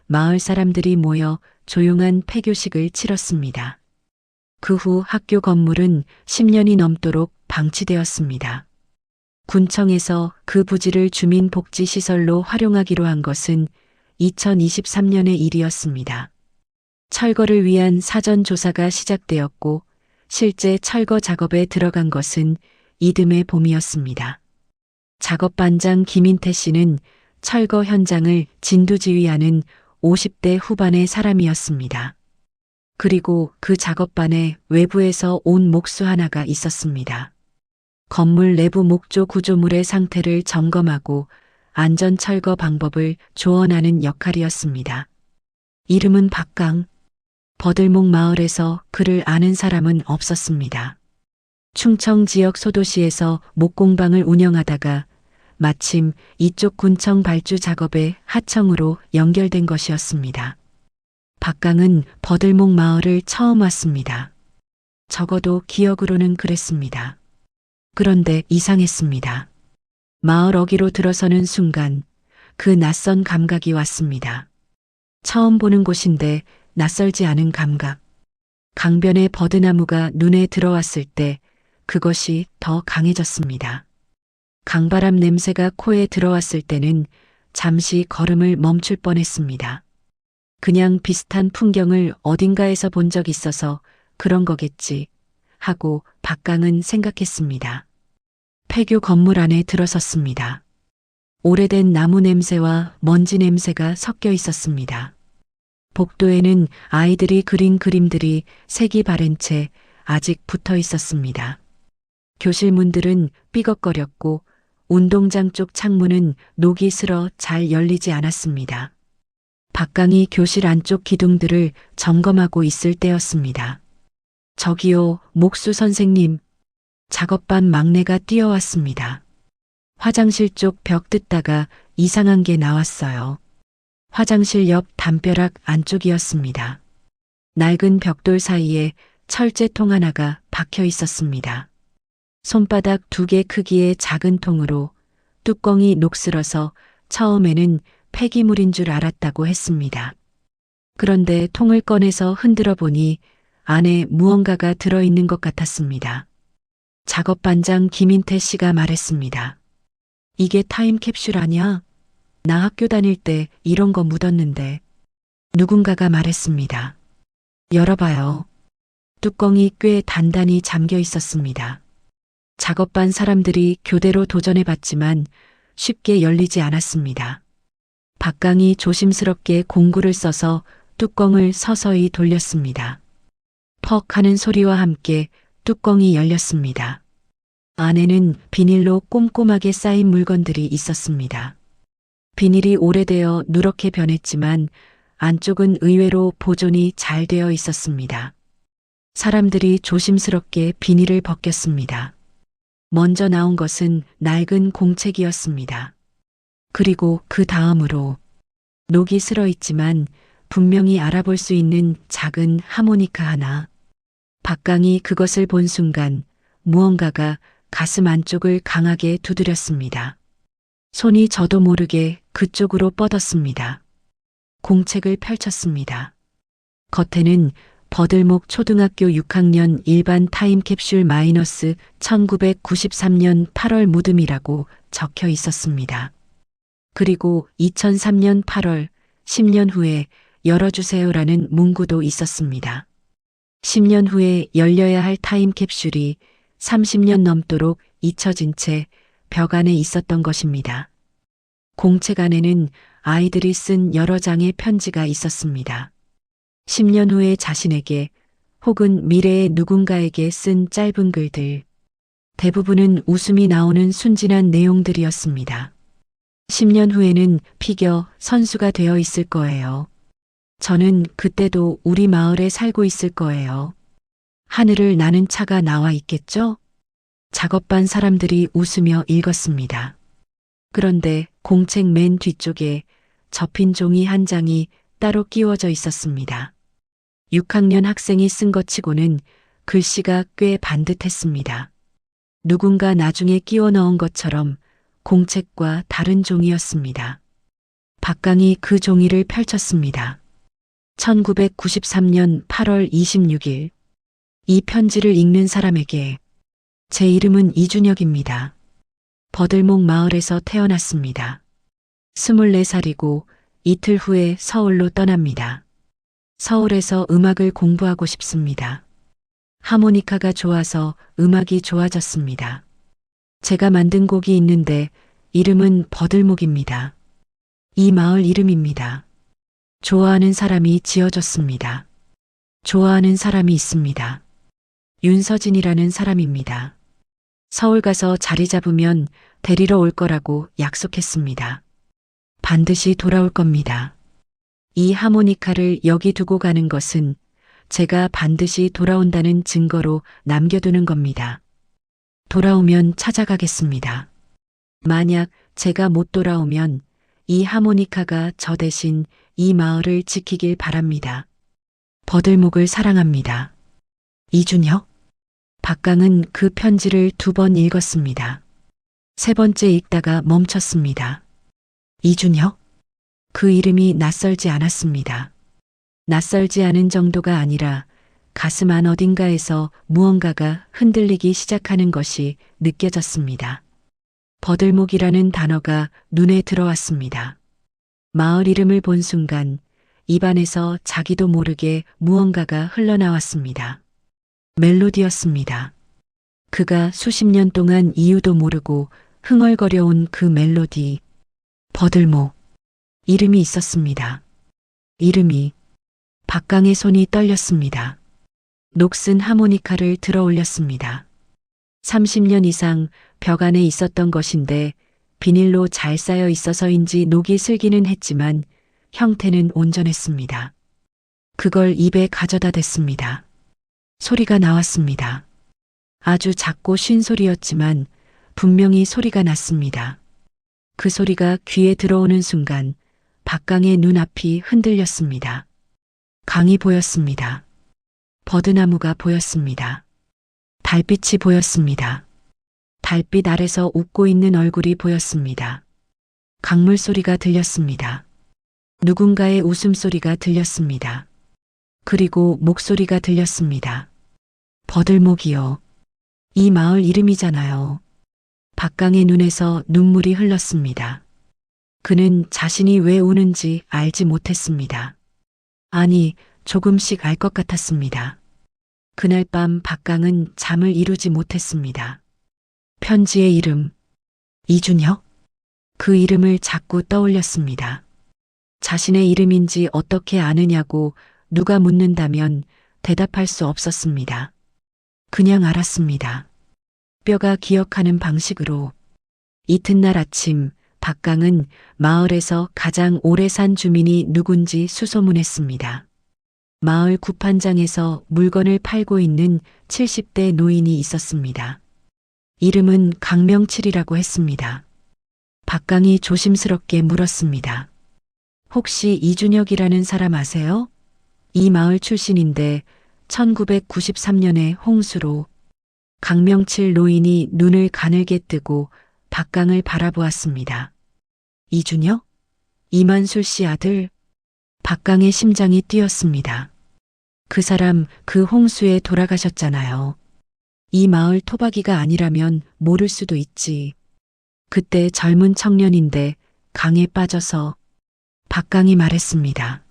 마을 사람들이 모여 조용한 폐교식을 치렀습니다. 그 후 학교 건물은 10년이 넘도록 방치되었습니다. 군청에서 그 부지를 주민복지시설로 활용하기로 한 것은 2023년의 일이었습니다. 철거를 위한 사전 조사가 시작되었고 실제 철거 작업에 들어간 것은 이듬해 봄이었습니다. 작업반장 김인태 씨는 철거 현장을 진두지휘하는 50대 후반의 사람이었습니다. 그리고 그 작업반에 외부에서 온 목수 하나가 있었습니다. 건물 내부 목조 구조물의 상태를 점검하고 안전 철거 방법을 조언하는 역할이었습니다. 이름은 박강. 버들목 마을에서 그를 아는 사람은 없었습니다. 충청 지역 소도시에서 목공방을 운영하다가 마침 이쪽 군청 발주 작업에 하청으로 연결된 것이었습니다. 박강은 버들목 마을을 처음 왔습니다. 적어도 기억으로는 그랬습니다. 그런데 이상했습니다. 마을 어귀로 들어서는 순간 그 낯선 감각이 왔습니다. 처음 보는 곳인데 낯설지 않은 감각. 강변의 버드나무가 눈에 들어왔을 때 그것이 더 강해졌습니다. 강바람 냄새가 코에 들어왔을 때는 잠시 걸음을 멈출 뻔했습니다. 그냥 비슷한 풍경을 어딘가에서 본 적 있어서 그런 거겠지 하고 박강은 생각했습니다. 폐교 건물 안에 들어섰습니다. 오래된 나무 냄새와 먼지 냄새가 섞여 있었습니다. 복도에는 아이들이 그린 그림들이 색이 바랜 채 아직 붙어 있었습니다. 교실 문들은 삐걱거렸고 운동장 쪽 창문은 녹이 슬어 잘 열리지 않았습니다. 박강이 교실 안쪽 기둥들을 점검하고 있을 때였습니다. 저기요, 목수 선생님. 작업반 막내가 뛰어왔습니다. 화장실 쪽 벽 뜯다가 이상한 게 나왔어요. 화장실 옆 담벼락 안쪽이었습니다. 낡은 벽돌 사이에 철제통 하나가 박혀 있었습니다. 손바닥 2개 크기의 작은 통으로 뚜껑이 녹슬어서 처음에는 폐기물인 줄 알았다고 했습니다. 그런데 통을 꺼내서 흔들어 보니 안에 무언가가 들어있는 것 같았습니다. 작업반장 김인태 씨가 말했습니다. 이게 타임캡슐 아니야? 나 학교 다닐 때 이런 거 묻었는데 누군가가 말했습니다. 열어봐요. 뚜껑이 꽤 단단히 잠겨 있었습니다. 작업반 사람들이 교대로 도전해봤지만 쉽게 열리지 않았습니다. 박강이 조심스럽게 공구를 써서 뚜껑을 서서히 돌렸습니다. 퍽 하는 소리와 함께 뚜껑이 열렸습니다. 안에는 비닐로 꼼꼼하게 쌓인 물건들이 있었습니다. 비닐이 오래되어 누렇게 변했지만 안쪽은 의외로 보존이 잘 되어 있었습니다. 사람들이 조심스럽게 비닐을 벗겼습니다. 먼저 나온 것은 낡은 공책이었습니다. 그리고 그 다음으로 녹이 슬어 있지만 분명히 알아볼 수 있는 작은 하모니카 하나. 박강이 그것을 본 순간 무언가가 가슴 안쪽을 강하게 두드렸습니다. 손이 저도 모르게 그쪽으로 뻗었습니다. 공책을 펼쳤습니다. 겉에는 버들목 초등학교 6학년 일반 타임캡슐 마이너스 1993년 8월 무듬이라고 적혀 있었습니다. 그리고 2003년 8월 10년 후에 열어주세요라는 문구도 있었습니다. 10년 후에 열려야 할 타임캡슐이 30년 넘도록 잊혀진 채 벽 안에 있었던 것입니다. 공책 안에는 아이들이 쓴 여러 장의 편지가 있었습니다. 10년 후에 자신에게 혹은 미래의 누군가에게 쓴 짧은 글들. 대부분은 웃음이 나오는 순진한 내용들이었습니다. 10년 후에는 피겨 선수가 되어 있을 거예요. 저는 그때도 우리 마을에 살고 있을 거예요. 하늘을 나는 차가 나와 있겠죠? 작업반 사람들이 웃으며 읽었습니다. 그런데 공책 맨 뒤쪽에 접힌 종이 한 장이 따로 끼워져 있었습니다. 6학년 학생이 쓴 것 치고는 글씨가 꽤 반듯했습니다. 누군가 나중에 끼워 넣은 것처럼 공책과 다른 종이였습니다. 박강이 그 종이를 펼쳤습니다. 1993년 8월 26일. 이 편지를 읽는 사람에게 제 이름은 이준혁입니다. 버들목 마을에서 태어났습니다. 24살이고 이틀 후에 서울로 떠납니다. 서울에서 음악을 공부하고 싶습니다. 하모니카가 좋아서 음악이 좋아졌습니다. 제가 만든 곡이 있는데 이름은 버들목입니다. 이 마을 이름입니다. 좋아하는 사람이 지어줬습니다. 좋아하는 사람이 있습니다. 윤서진이라는 사람입니다. 서울 가서 자리 잡으면 데리러 올 거라고 약속했습니다. 반드시 돌아올 겁니다. 이 하모니카를 여기 두고 가는 것은 제가 반드시 돌아온다는 증거로 남겨두는 겁니다. 돌아오면 찾아가겠습니다. 만약 제가 못 돌아오면 이 하모니카가 저 대신 이 마을을 지키길 바랍니다. 버들목을 사랑합니다. 이준혁? 박강은 그 편지를 2번 읽었습니다. 3번째 읽다가 멈췄습니다. 이준혁? 그 이름이 낯설지 않았습니다. 낯설지 않은 정도가 아니라 가슴 안 어딘가에서 무언가가 흔들리기 시작하는 것이 느껴졌습니다. 버들목이라는 단어가 눈에 들어왔습니다. 마을 이름을 본 순간 입안에서 자기도 모르게 무언가가 흘러나왔습니다. 멜로디였습니다. 그가 수십 년 동안 이유도 모르고 흥얼거려온 그 멜로디. 버들목. 이름이 있었습니다. 이름이. 박강의 손이 떨렸습니다. 녹슨 하모니카를 들어 올렸습니다. 30년 이상 벽 안에 있었던 것인데 비닐로 잘 쌓여 있어서인지 녹이 슬기는 했지만 형태는 온전했습니다. 그걸 입에 가져다 댔습니다. 소리가 나왔습니다. 아주 작고 쉰 소리였지만 분명히 소리가 났습니다. 그 소리가 귀에 들어오는 순간 박강의 눈앞이 흔들렸습니다. 강이 보였습니다. 버드나무가 보였습니다. 달빛이 보였습니다. 달빛 아래서 웃고 있는 얼굴이 보였습니다. 강물 소리가 들렸습니다. 누군가의 웃음소리가 들렸습니다. 그리고 목소리가 들렸습니다. 버들목이요. 이 마을 이름이잖아요. 박강의 눈에서 눈물이 흘렀습니다. 그는 자신이 왜 우는지 알지 못했습니다. 아니, 조금씩 알 것 같았습니다. 그날 밤 박강은 잠을 이루지 못했습니다. 편지의 이름, 이준혁? 그 이름을 자꾸 떠올렸습니다. 자신의 이름인지 어떻게 아느냐고 누가 묻는다면 대답할 수 없었습니다. 그냥 알았습니다. 뼈가 기억하는 방식으로. 이튿날 아침 박강은 마을에서 가장 오래 산 주민이 누군지 수소문했습니다. 마을 구판장에서 물건을 팔고 있는 70대 노인이 있었습니다. 이름은 강명칠이라고 했습니다. 박강이 조심스럽게 물었습니다. 혹시 이준혁이라는 사람 아세요? 이 마을 출신인데 1993년에 홍수로. 강명칠 노인이 눈을 가늘게 뜨고 박강을 바라보았습니다. 이준혁? 이만술 씨 아들? 박강의 심장이 뛰었습니다. 그 사람 그 홍수에 돌아가셨잖아요. 이 마을 토박이가 아니라면 모를 수도 있지. 그때 젊은 청년인데 강에 빠져서. 박강이 말했습니다.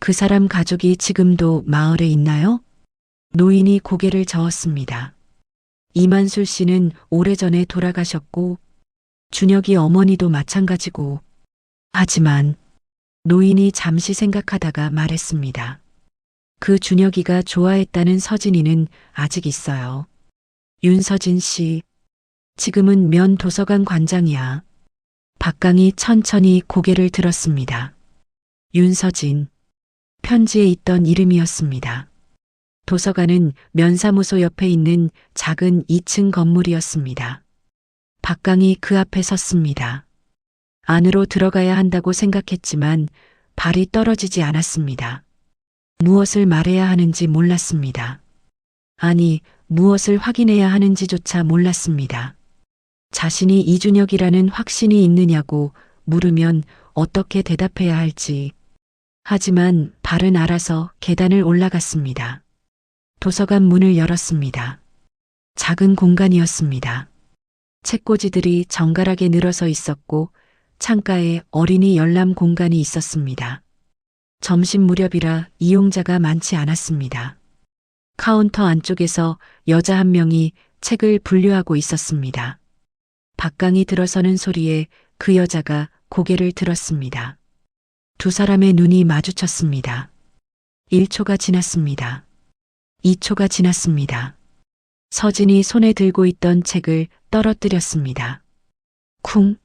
그 사람 가족이 지금도 마을에 있나요? 노인이 고개를 저었습니다. 이만술 씨는 오래전에 돌아가셨고 준혁이 어머니도 마찬가지고. 하지만 노인이 잠시 생각하다가 말했습니다. 그 준혁이가 좋아했다는 서진이는 아직 있어요. 윤서진 씨. 지금은 면 도서관 관장이야. 박강이 천천히 고개를 들었습니다. 윤서진. 편지에 있던 이름이었습니다. 도서관은 면사무소 옆에 있는 작은 2층 건물이었습니다. 박강이 그 앞에 섰습니다. 안으로 들어가야 한다고 생각했지만 발이 떨어지지 않았습니다. 무엇을 말해야 하는지 몰랐습니다. 아니, 무엇을 확인해야 하는지조차 몰랐습니다. 자신이 이준혁이라는 확신이 있느냐고 물으면 어떻게 대답해야 할지. 하지만 발은 알아서 계단을 올라갔습니다. 도서관 문을 열었습니다. 작은 공간이었습니다. 책꽂이들이 정갈하게 늘어서 있었고 창가에 어린이 열람 공간이 있었습니다. 점심 무렵이라 이용자가 많지 않았습니다. 카운터 안쪽에서 여자 한 명이 책을 분류하고 있었습니다. 박강이 들어서는 소리에 그 여자가 고개를 들었습니다. 두 사람의 눈이 마주쳤습니다. 1초가 지났습니다. 2초가 지났습니다. 서진이 손에 들고 있던 책을 떨어뜨렸습니다. 쿵!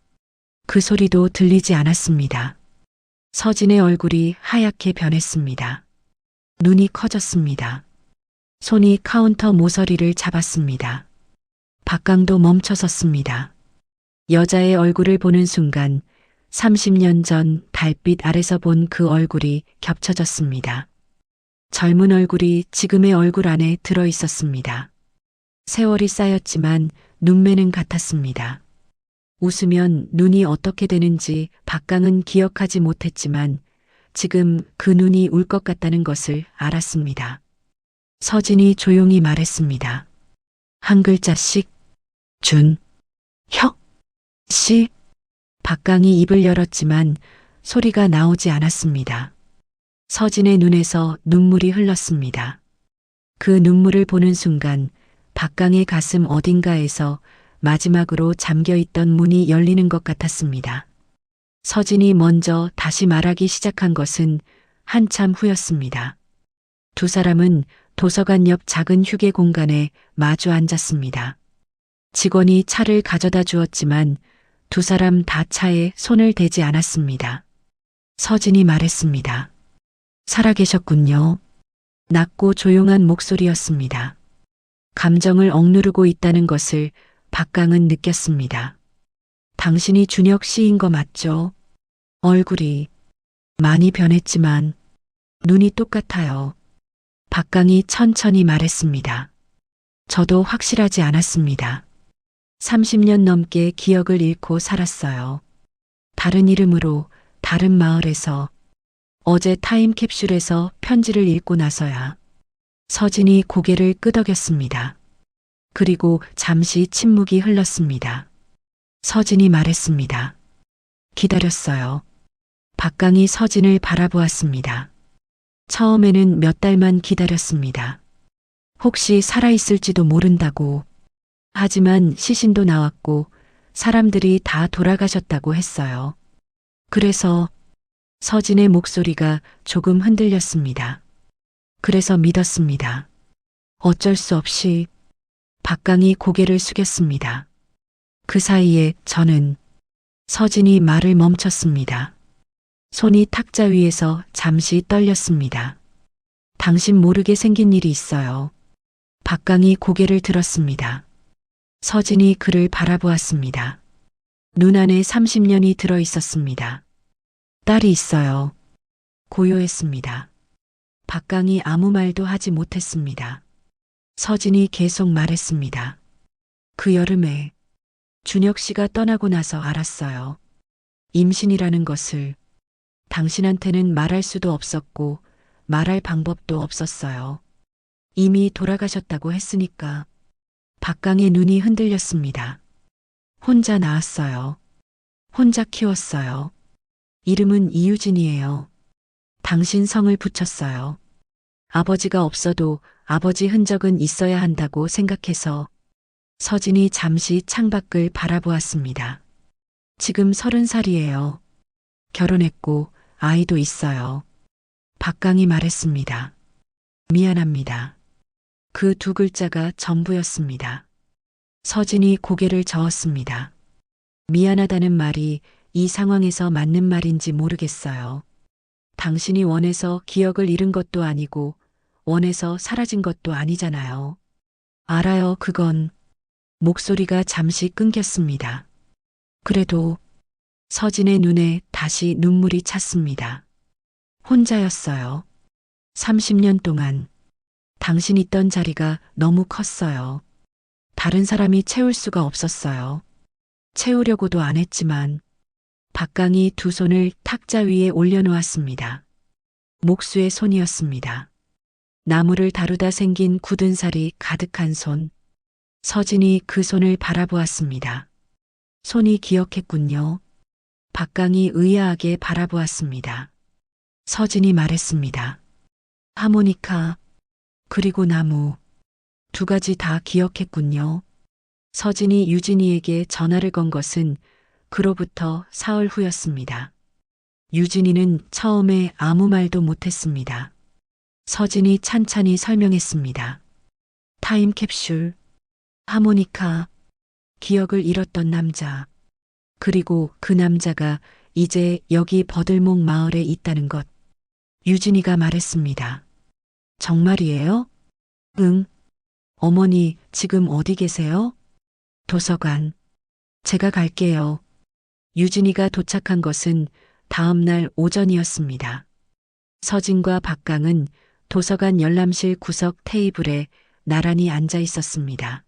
그 소리도 들리지 않았습니다. 서진의 얼굴이 하얗게 변했습니다. 눈이 커졌습니다. 손이 카운터 모서리를 잡았습니다. 박강도 멈춰섰습니다. 여자의 얼굴을 보는 순간 30년 전 달빛 아래서 본 그 얼굴이 겹쳐졌습니다. 젊은 얼굴이 지금의 얼굴 안에 들어 있었습니다. 세월이 쌓였지만 눈매는 같았습니다. 웃으면 눈이 어떻게 되는지 박강은 기억하지 못했지만 지금 그 눈이 울 것 같다는 것을 알았습니다. 서진이 조용히 말했습니다. 한 글자씩. 준. 혁. 씨. 박강이 입을 열었지만 소리가 나오지 않았습니다. 서진의 눈에서 눈물이 흘렀습니다. 그 눈물을 보는 순간 박강의 가슴 어딘가에서 마지막으로 잠겨있던 문이 열리는 것 같았습니다. 서진이 먼저 다시 말하기 시작한 것은 한참 후였습니다. 두 사람은 도서관 옆 작은 휴게 공간에 마주 앉았습니다. 직원이 차를 가져다 주었지만 두 사람 다 차에 손을 대지 않았습니다. 서진이 말했습니다. 살아계셨군요. 낮고 조용한 목소리였습니다. 감정을 억누르고 있다는 것을 박강은 느꼈습니다. 당신이 준혁 씨인 거 맞죠? 얼굴이 많이 변했지만 눈이 똑같아요. 박강이 천천히 말했습니다. 저도 확실하지 않았습니다. 30년 넘게 기억을 잃고 살았어요. 다른 이름으로, 다른 마을에서, 어제 타임캡슐에서 편지를 읽고 나서야. 서진이 고개를 끄덕였습니다. 그리고 잠시 침묵이 흘렀습니다. 서진이 말했습니다. 기다렸어요. 박강이 서진을 바라보았습니다. 처음에는 몇 달만 기다렸습니다. 혹시 살아있을지도 모른다고. 하지만 시신도 나왔고 사람들이 다 돌아가셨다고 했어요. 그래서 서진의 목소리가 조금 흔들렸습니다. 그래서 믿었습니다. 어쩔 수 없이. 박강이 고개를 숙였습니다. 그 사이에 저는 서진이 말을 멈췄습니다. 손이 탁자 위에서 잠시 떨렸습니다. 당신 모르게 생긴 일이 있어요. 박강이 고개를 들었습니다. 서진이 그를 바라보았습니다. 눈 안에 30년이 들어 있었습니다. 딸이 있어요. 고요했습니다. 박강이 아무 말도 하지 못했습니다. 서진이 계속 말했습니다. 그 여름에 준혁 씨가 떠나고 나서 알았어요. 임신이라는 것을. 당신한테는 말할 수도 없었고 말할 방법도 없었어요. 이미 돌아가셨다고 했으니까. 박강의 눈이 흔들렸습니다. 혼자 낳았어요. 혼자 키웠어요. 이름은 이유진이에요. 당신 성을 붙였어요. 아버지가 없어도 아버지 흔적은 있어야 한다고 생각해서. 서진이 잠시 창밖을 바라보았습니다. 지금 30살이에요. 결혼했고 아이도 있어요. 박강이 말했습니다. 미안합니다. 그 두 글자가 전부였습니다. 서진이 고개를 저었습니다. 미안하다는 말이 이 상황에서 맞는 말인지 모르겠어요. 당신이 원해서 기억을 잃은 것도 아니고 원해서 사라진 것도 아니잖아요. 알아요, 그건. 목소리가 잠시 끊겼습니다. 그래도 서진의 눈에 다시 눈물이 찼습니다. 혼자였어요. 30년 동안. 당신 있던 자리가 너무 컸어요. 다른 사람이 채울 수가 없었어요. 채우려고도 안 했지만. 박강이 두 손을 탁자 위에 올려놓았습니다. 목수의 손이었습니다. 나무를 다루다 생긴 굳은 살이 가득한 손. 서진이 그 손을 바라보았습니다. 손이 기억했군요. 박강이 의아하게 바라보았습니다. 서진이 말했습니다. 하모니카, 그리고 나무. 두 가지 다 기억했군요. 서진이 유진이에게 전화를 건 것은 그로부터 사흘 후였습니다. 유진이는 처음에 아무 말도 못했습니다. 서진이 찬찬히 설명했습니다. 타임캡슐, 하모니카, 기억을 잃었던 남자, 그리고 그 남자가 이제 여기 버들목 마을에 있다는 것. 유진이가 말했습니다. 정말이에요? 응. 어머니, 지금 어디 계세요? 도서관. 제가 갈게요. 유진이가 도착한 것은 다음 날 오전이었습니다. 서진과 박강은 도서관 열람실 구석 테이블에 나란히 앉아 있었습니다.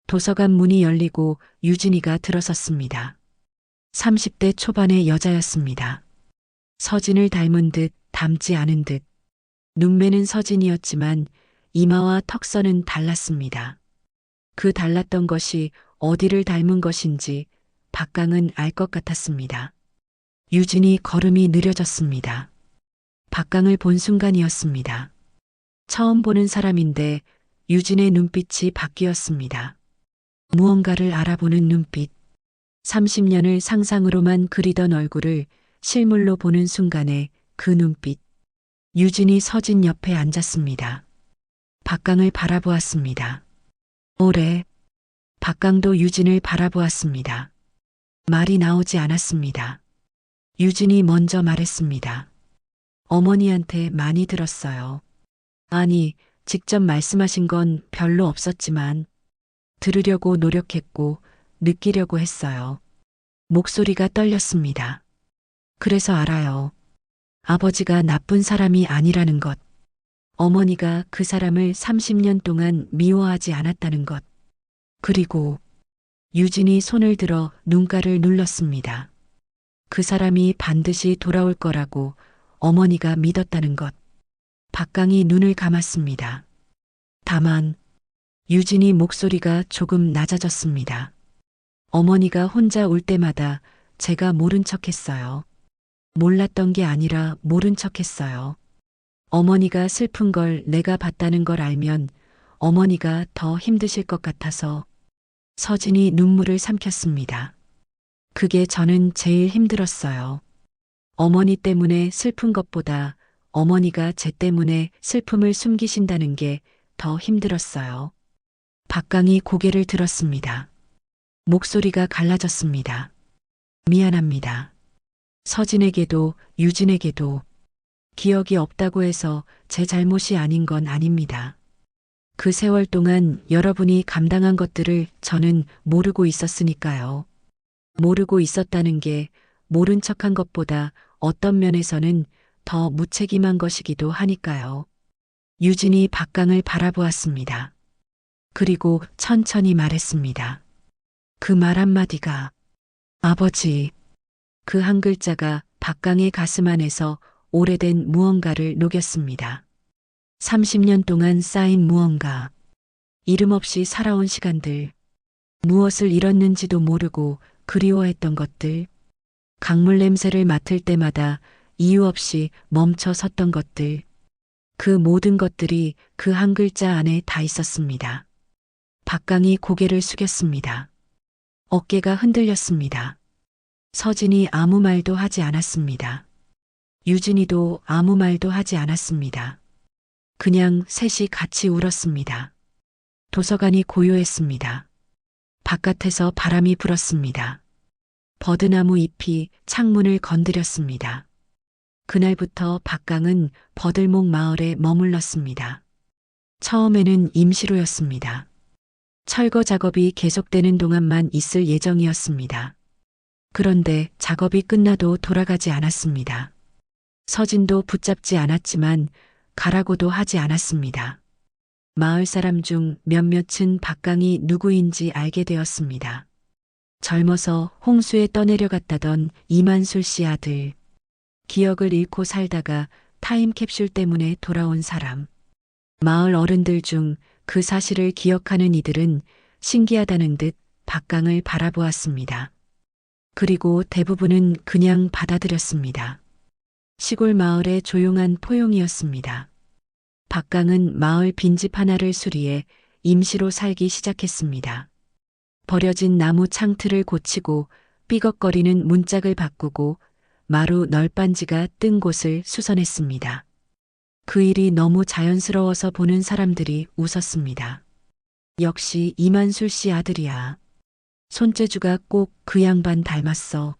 도서관 문이 열리고 유진이가 들어섰습니다. 30대 초반의 여자였습니다. 서진을 닮은 듯 닮지 않은 듯. 눈매는 서진이었지만 이마와 턱선은 달랐습니다. 그 달랐던 것이 어디를 닮은 것인지 박강은 알 것 같았습니다. 유진이 걸음이 느려졌습니다. 박강을 본 순간이었습니다. 처음 보는 사람인데 유진의 눈빛이 바뀌었습니다. 무언가를 알아보는 눈빛. 30년을 상상으로만 그리던 얼굴을 실물로 보는 순간에 그 눈빛. 유진이 서진 옆에 앉았습니다. 박강을 바라보았습니다. 오래. 박강도 유진을 바라보았습니다. 말이 나오지 않았습니다. 유진이 먼저 말했습니다. 어머니한테 많이 들었어요. 아니, 직접 말씀하신 건 별로 없었지만 들으려고 노력했고 느끼려고 했어요. 목소리가 떨렸습니다. 그래서 알아요. 아버지가 나쁜 사람이 아니라는 것. 어머니가 그 사람을 30년 동안 미워하지 않았다는 것. 그리고 유진이 손을 들어 눈가를 눌렀습니다. 그 사람이 반드시 돌아올 거라고 어머니가 믿었다는 것. 박강이 눈을 감았습니다. 다만 유진이 목소리가 조금 낮아졌습니다. 어머니가 혼자 울 때마다 제가 모른 척 했어요. 몰랐던 게 아니라 모른 척 했어요. 어머니가 슬픈 걸 내가 봤다는 걸 알면 어머니가 더 힘드실 것 같아서. 서진이 눈물을 삼켰습니다. 그게 저는 제일 힘들었어요. 어머니 때문에 슬픈 것보다 어머니가 제 때문에 슬픔을 숨기신다는 게 더 힘들었어요. 박강이 고개를 들었습니다. 목소리가 갈라졌습니다. 미안합니다. 서진에게도 유진에게도 기억이 없다고 해서 제 잘못이 아닌 건 아닙니다. 그 세월 동안 여러분이 감당한 것들을 저는 모르고 있었으니까요. 모르고 있었다는 게 모른 척한 것보다 어떤 면에서는 더 무책임한 것이기도 하니까요. 유진이 박강을 바라보았습니다. 그리고 천천히 말했습니다. 그 말 한마디가 아버지. 그 한 글자가 박강의 가슴 안에서 오래된 무언가를 녹였습니다. 30년 동안 쌓인 무언가. 이름 없이 살아온 시간들. 무엇을 잃었는지도 모르고 그리워했던 것들. 강물 냄새를 맡을 때마다 이유 없이 멈춰 섰던 것들. 그 모든 것들이 그 한 글자 안에 다 있었습니다. 박강이 고개를 숙였습니다. 어깨가 흔들렸습니다. 서진이 아무 말도 하지 않았습니다. 유진이도 아무 말도 하지 않았습니다. 그냥 셋이 같이 울었습니다. 도서관이 고요했습니다. 바깥에서 바람이 불었습니다. 버드나무 잎이 창문을 건드렸습니다. 그날부터 박강은 버들목 마을에 머물렀습니다. 처음에는 임시로였습니다. 철거 작업이 계속되는 동안만 있을 예정이었습니다. 그런데 작업이 끝나도 돌아가지 않았습니다. 서진도 붙잡지 않았지만 가라고도 하지 않았습니다. 마을 사람 중 몇몇은 박강이 누구인지 알게 되었습니다. 젊어서 홍수에 떠내려갔다던 이만술 씨 아들. 기억을 잃고 살다가 타임캡슐 때문에 돌아온 사람. 마을 어른들 중 그 사실을 기억하는 이들은 신기하다는 듯 박강을 바라보았습니다. 그리고 대부분은 그냥 받아들였습니다. 시골 마을의 조용한 포용이었습니다. 박강은 마을 빈집 하나를 수리해 임시로 살기 시작했습니다. 버려진 나무 창틀을 고치고 삐걱거리는 문짝을 바꾸고 마루 널빤지가 뜬 곳을 수선했습니다. 그 일이 너무 자연스러워서 보는 사람들이 웃었습니다. 역시 이만술 씨 아들이야. 손재주가 꼭 그 양반 닮았어.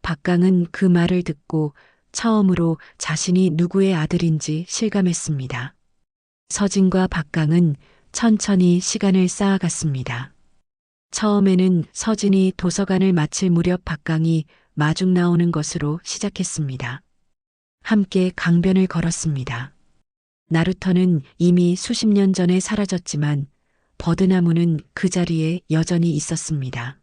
박강은 그 말을 듣고 처음으로 자신이 누구의 아들인지 실감했습니다. 서진과 박강은 천천히 시간을 쌓아갔습니다. 처음에는 서진이 도서관을 마칠 무렵 박강이 마중 나오는 것으로 시작했습니다. 함께 강변을 걸었습니다. 나루터는 이미 수십 년 전에 사라졌지만 버드나무는 그 자리에 여전히 있었습니다.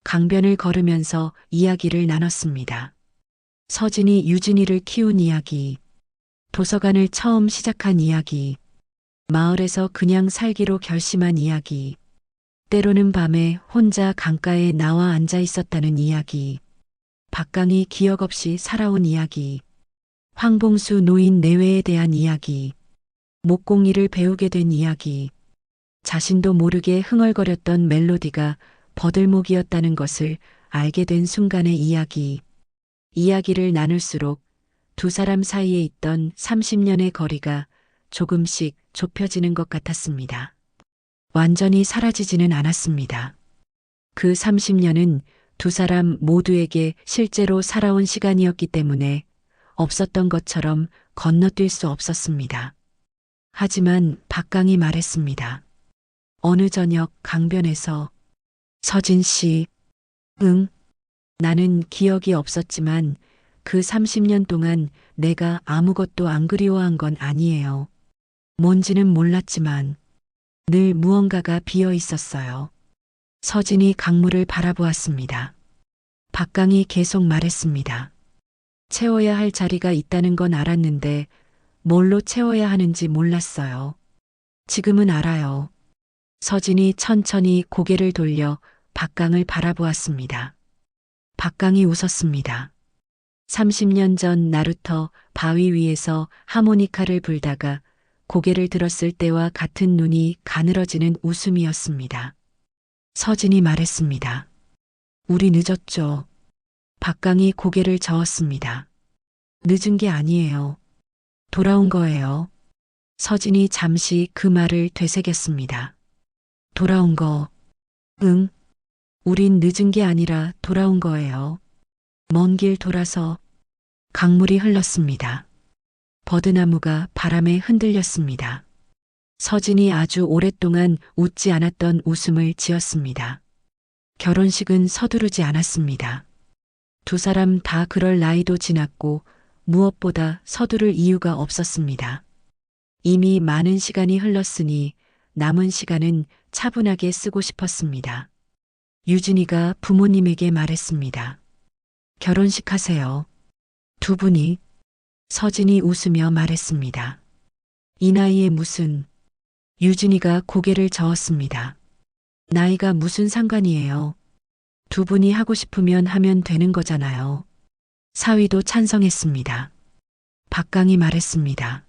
강변을 걸으면서 이야기를 나눴습니다. 서진이 유진이를 키운 이야기, 도서관을 처음 시작한 이야기, 마을에서 그냥 살기로 결심한 이야기, 때로는 밤에 혼자 강가에 나와 앉아 있었다는 이야기, 박강이 기억 없이 살아온 이야기, 황봉수 노인 내외에 대한 이야기, 목공일을 배우게 된 이야기, 자신도 모르게 흥얼거렸던 멜로디가 버들목이었다는 것을 알게 된 순간의 이야기. 이야기를 나눌수록 두 사람 사이에 있던 30년의 거리가 조금씩 좁혀지는 것 같았습니다. 완전히 사라지지는 않았습니다. 그 30년은 두 사람 모두에게 실제로 살아온 시간이었기 때문에 없었던 것처럼 건너뛸 수 없었습니다. 하지만 박강이 말했습니다. 어느 저녁 강변에서 서진 씨, 응? 나는 기억이 없었지만 그 30년 동안 내가 아무것도 안 그리워한 건 아니에요. 뭔지는 몰랐지만 늘 무언가가 비어 있었어요. 서진이 강물을 바라보았습니다. 박강이 계속 말했습니다. 채워야 할 자리가 있다는 건 알았는데 뭘로 채워야 하는지 몰랐어요. 지금은 알아요. 서진이 천천히 고개를 돌려 박강을 바라보았습니다. 박강이 웃었습니다. 30년 전 나루터 바위 위에서 하모니카를 불다가 고개를 들었을 때와 같은 눈이 가늘어지는 웃음이었습니다. 서진이 말했습니다. 우리 늦었죠. 박강이 고개를 저었습니다. 늦은 게 아니에요. 돌아온 거예요. 서진이 잠시 그 말을 되새겼습니다. 돌아온 거. 응. 우린 늦은 게 아니라 돌아온 거예요. 먼 길 돌아서. 강물이 흘렀습니다. 버드나무가 바람에 흔들렸습니다. 서진이 아주 오랫동안 웃지 않았던 웃음을 지었습니다. 결혼식은 서두르지 않았습니다. 두 사람 다 그럴 나이도 지났고 무엇보다 서두를 이유가 없었습니다. 이미 많은 시간이 흘렀으니 남은 시간은 차분하게 쓰고 싶었습니다. 유진이가 부모님에게 말했습니다. 결혼식 하세요. 두 분이. 서진이 웃으며 말했습니다. 이 나이에 무슨. 유진이가 고개를 저었습니다. 나이가 무슨 상관이에요. 두 분이 하고 싶으면 하면 되는 거잖아요. 사위도 찬성했습니다. 박강이 말했습니다.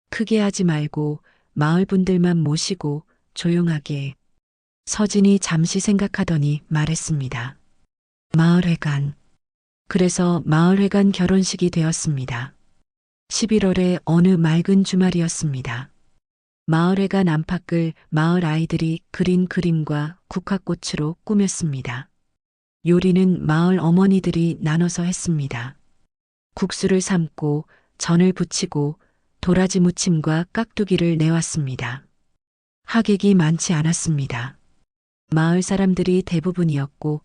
크게 하지 말고 마을 분들만 모시고 조용하게. 서진이 잠시 생각하더니 말했습니다. 마을회관. 그래서 마을회관 결혼식이 되었습니다. 11월의 어느 맑은 주말이었습니다. 마을회관 안팎을 마을 아이들이 그린 그림과 국화꽃으로 꾸몄습니다. 요리는 마을 어머니들이 나눠서 했습니다. 국수를 삶고 전을 부치고 도라지 무침과 깍두기를 내왔습니다. 하객이 많지 않았습니다. 마을 사람들이 대부분이었고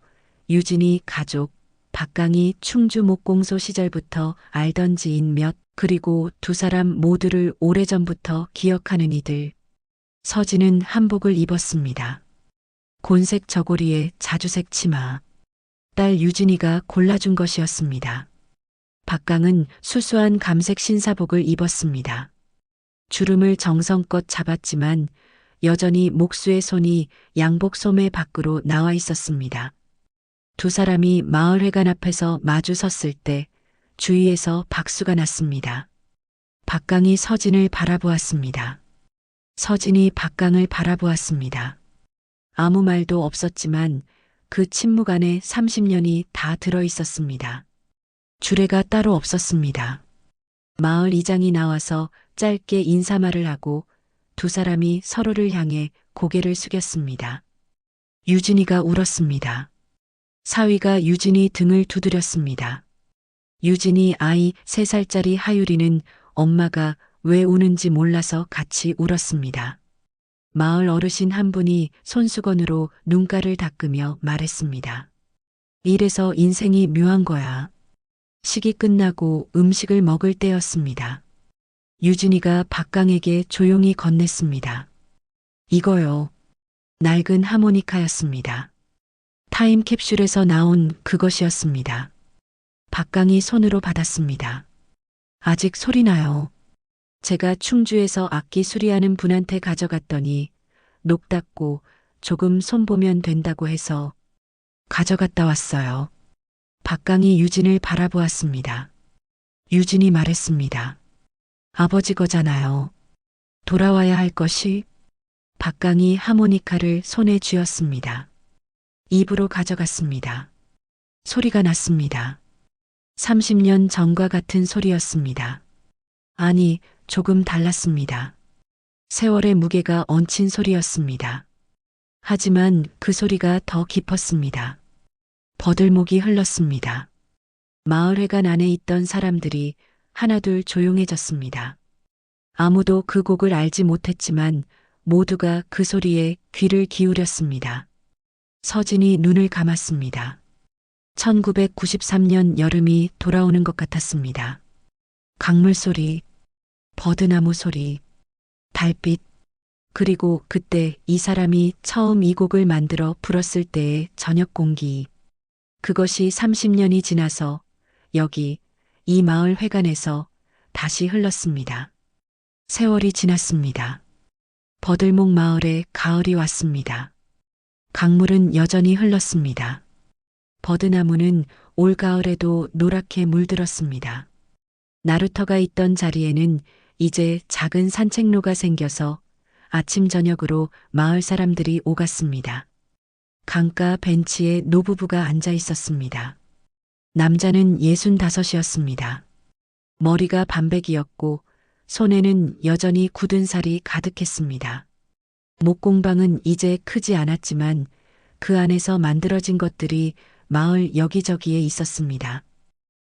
유진이 가족, 박강이 충주 목공소 시절부터 알던 지인 몇, 그리고 두 사람 모두를 오래전부터 기억하는 이들. 서진은 한복을 입었습니다. 곤색 저고리에 자주색 치마. 딸 유진이가 골라준 것이었습니다. 박강은 수수한 감색 신사복을 입었습니다. 주름을 정성껏 잡았지만 여전히 목수의 손이 양복 소매 밖으로 나와 있었습니다. 두 사람이 마을회관 앞에서 마주 섰을 때 주위에서 박수가 났습니다. 박강이 서진을 바라보았습니다. 서진이 박강을 바라보았습니다. 아무 말도 없었지만 그 침묵 안에 30년이 다 들어 있었습니다. 주례가 따로 없었습니다. 마을 이장이 나와서 짧게 인사말을 하고 두 사람이 서로를 향해 고개를 숙였습니다. 유진이가 울었습니다. 사위가 유진이 등을 두드렸습니다. 유진이 아이 3살짜리 하유리는 엄마가 왜 우는지 몰라서 같이 울었습니다. 마을 어르신 한 분이 손수건으로 눈가를 닦으며 말했습니다. 이래서 인생이 묘한 거야. 식이 끝나고 음식을 먹을 때였습니다. 유진이가 박강에게 조용히 건넸습니다. 이거요. 낡은 하모니카였습니다. 타임캡슐에서 나온 그것이었습니다. 박강이 손으로 받았습니다. 아직 소리 나요. 제가 충주에서 악기 수리하는 분한테 가져갔더니 녹답고 조금 손보면 된다고 해서 가져갔다 왔어요. 박강이 유진을 바라보았습니다. 유진이 말했습니다. 아버지 거잖아요. 돌아와야 할 것이. 박강이 하모니카를 손에 쥐었습니다. 입으로 가져갔습니다. 소리가 났습니다. 30년 전과 같은 소리였습니다. 아니, 조금 달랐습니다. 세월의 무게가 얹힌 소리였습니다. 하지만 그 소리가 더 깊었습니다. 버들목이 흘렀습니다. 마을회관 안에 있던 사람들이 하나둘 조용해졌습니다. 아무도 그 곡을 알지 못했지만 모두가 그 소리에 귀를 기울였습니다. 서진이 눈을 감았습니다. 1993년 여름이 돌아오는 것 같았습니다. 강물 소리, 버드나무 소리, 달빛, 그리고 그때 이 사람이 처음 이 곡을 만들어 불었을 때의 저녁 공기. 그것이 30년이 지나서 여기 이 마을 회관에서 다시 흘렀습니다. 세월이 지났습니다. 버들목 마을에 가을이 왔습니다. 강물은 여전히 흘렀습니다. 버드나무는 올가을에도 노랗게 물들었습니다. 나루터가 있던 자리에는 이제 작은 산책로가 생겨서 아침 저녁으로 마을 사람들이 오갔습니다. 강가 벤치에 노부부가 앉아 있었습니다. 남자는 65이었습니다. 머리가 반백이었고 손에는 여전히 굳은 살이 가득했습니다. 목공방은 이제 크지 않았지만 그 안에서 만들어진 것들이 마을 여기저기에 있었습니다.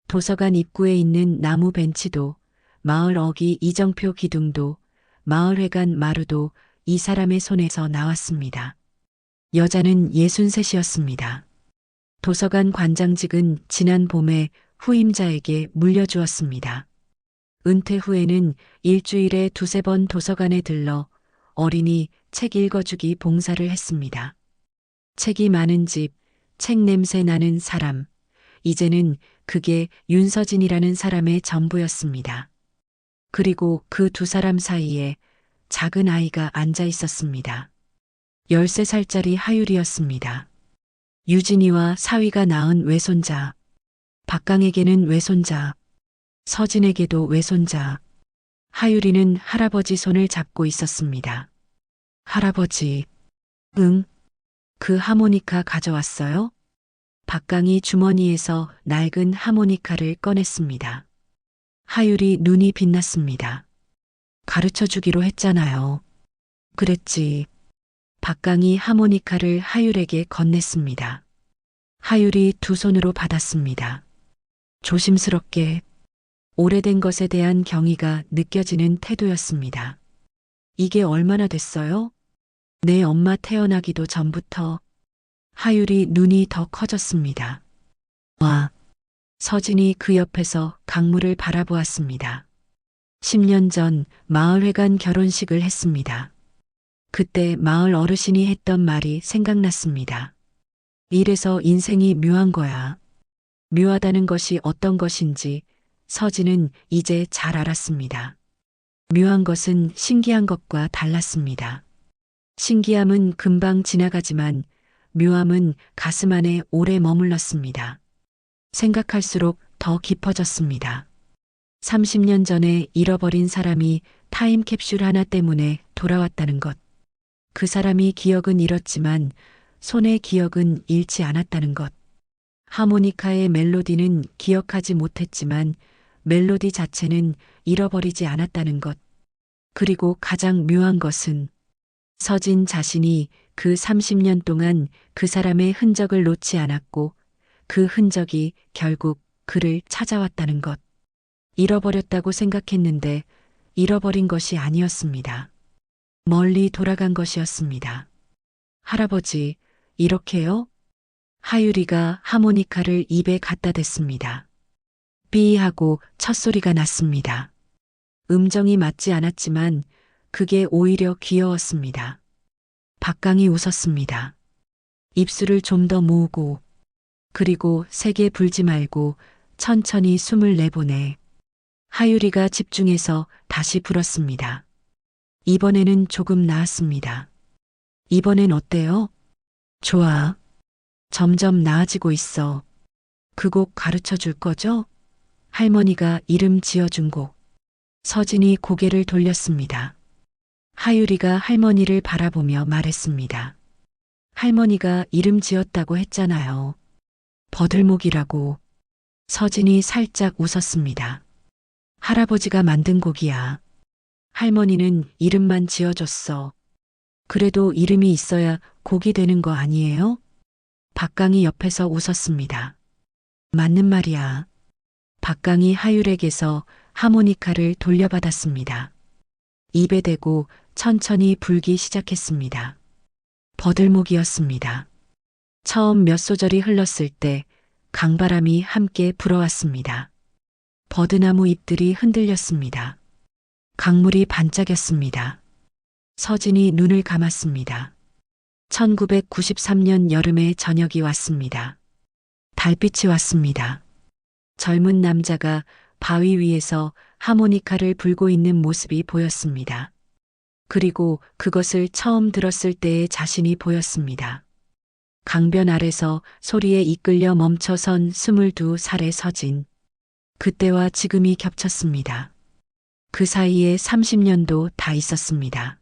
도서관 입구에 있는 나무 벤치도, 마을 어기 이정표 기둥도, 마을회관 마루도 이 사람의 손에서 나왔습니다. 여자는 63이었습니다. 도서관 관장직은 지난 봄에 후임자에게 물려주었습니다. 은퇴 후에는 일주일에 2~3번 도서관에 들러 어린이 책 읽어주기 봉사를 했습니다. 책이 많은 집, 책 냄새 나는 사람, 이제는 그게 윤서진이라는 사람의 전부였습니다. 그리고 그 두 사람 사이에 작은 아이가 앉아 있었습니다. 13살짜리 하율이었습니다. 유진이와 사위가 낳은 외손자, 박강에게는 외손자, 서진에게도 외손자, 하율이는 할아버지 손을 잡고 있었습니다. 할아버지, 응? 그 하모니카 가져왔어요? 박강이 주머니에서 낡은 하모니카를 꺼냈습니다. 하율이 눈이 빛났습니다. 가르쳐 주기로 했잖아요. 그랬지. 박강이 하모니카를 하율에게 건넸습니다. 하율이 두 손으로 받았습니다. 조심스럽게 오래된 것에 대한 경의가 느껴지는 태도였습니다. 이게 얼마나 됐어요? 내 엄마 태어나기도 전부터. 하율이 눈이 더 커졌습니다. 와. 서진이 그 옆에서 강물을 바라보았습니다. 10년 전 마을회관 결혼식을 했습니다. 그때 마을 어르신이 했던 말이 생각났습니다. 이래서 인생이 묘한 거야. 묘하다는 것이 어떤 것인지 서진은 이제 잘 알았습니다. 묘한 것은 신기한 것과 달랐습니다. 신기함은 금방 지나가지만 묘함은 가슴 안에 오래 머물렀습니다. 생각할수록 더 깊어졌습니다. 30년 전에 잃어버린 사람이 타임캡슐 하나 때문에 돌아왔다는 것. 그 사람이 기억은 잃었지만 손의 기억은 잃지 않았다는 것. 하모니카의 멜로디는 기억하지 못했지만 멜로디 자체는 잃어버리지 않았다는 것. 그리고 가장 묘한 것은 서진 자신이 그 30년 동안 그 사람의 흔적을 놓지 않았고 그 흔적이 결국 그를 찾아왔다는 것. 잃어버렸다고 생각했는데 잃어버린 것이 아니었습니다. 멀리 돌아간 것이었습니다. 할아버지, 이렇게요? 하율이가 하모니카를 입에 갖다 댔습니다. 삐 하고 첫소리가 났습니다. 음정이 맞지 않았지만 그게 오히려 귀여웠습니다. 박강이 웃었습니다. 입술을 좀 더 모으고 그리고 세게 불지 말고 천천히 숨을 내보내. 하율이가 집중해서 다시 불었습니다. 이번에는 조금 나았습니다. 이번엔 어때요? 좋아. 점점 나아지고 있어. 그 곡 가르쳐 줄 거죠? 할머니가 이름 지어준 곡. 서진이 고개를 돌렸습니다. 하율이가 할머니를 바라보며 말했습니다. 할머니가 이름 지었다고 했잖아요. 버들목이라고. 서진이 살짝 웃었습니다. 할아버지가 만든 곡이야. 할머니는 이름만 지어줬어. 그래도 이름이 있어야 곡이 되는 거 아니에요? 박강이 옆에서 웃었습니다. 맞는 말이야. 박강이 하율에게서 하모니카를 돌려받았습니다. 입에 대고 천천히 불기 시작했습니다. 버들목이었습니다. 처음 몇 소절이 흘렀을 때 강바람이 함께 불어왔습니다. 버드나무 잎들이 흔들렸습니다. 강물이 반짝였습니다. 서진이 눈을 감았습니다. 1993년 여름의 저녁이 왔습니다. 달빛이 왔습니다. 젊은 남자가 바위 위에서 하모니카를 불고 있는 모습이 보였습니다. 그리고 그것을 처음 들었을 때의 자신이 보였습니다. 강변 아래서 소리에 이끌려 멈춰선 22살의 서진. 그때와 지금이 겹쳤습니다. 그 사이에 30년도 다 있었습니다.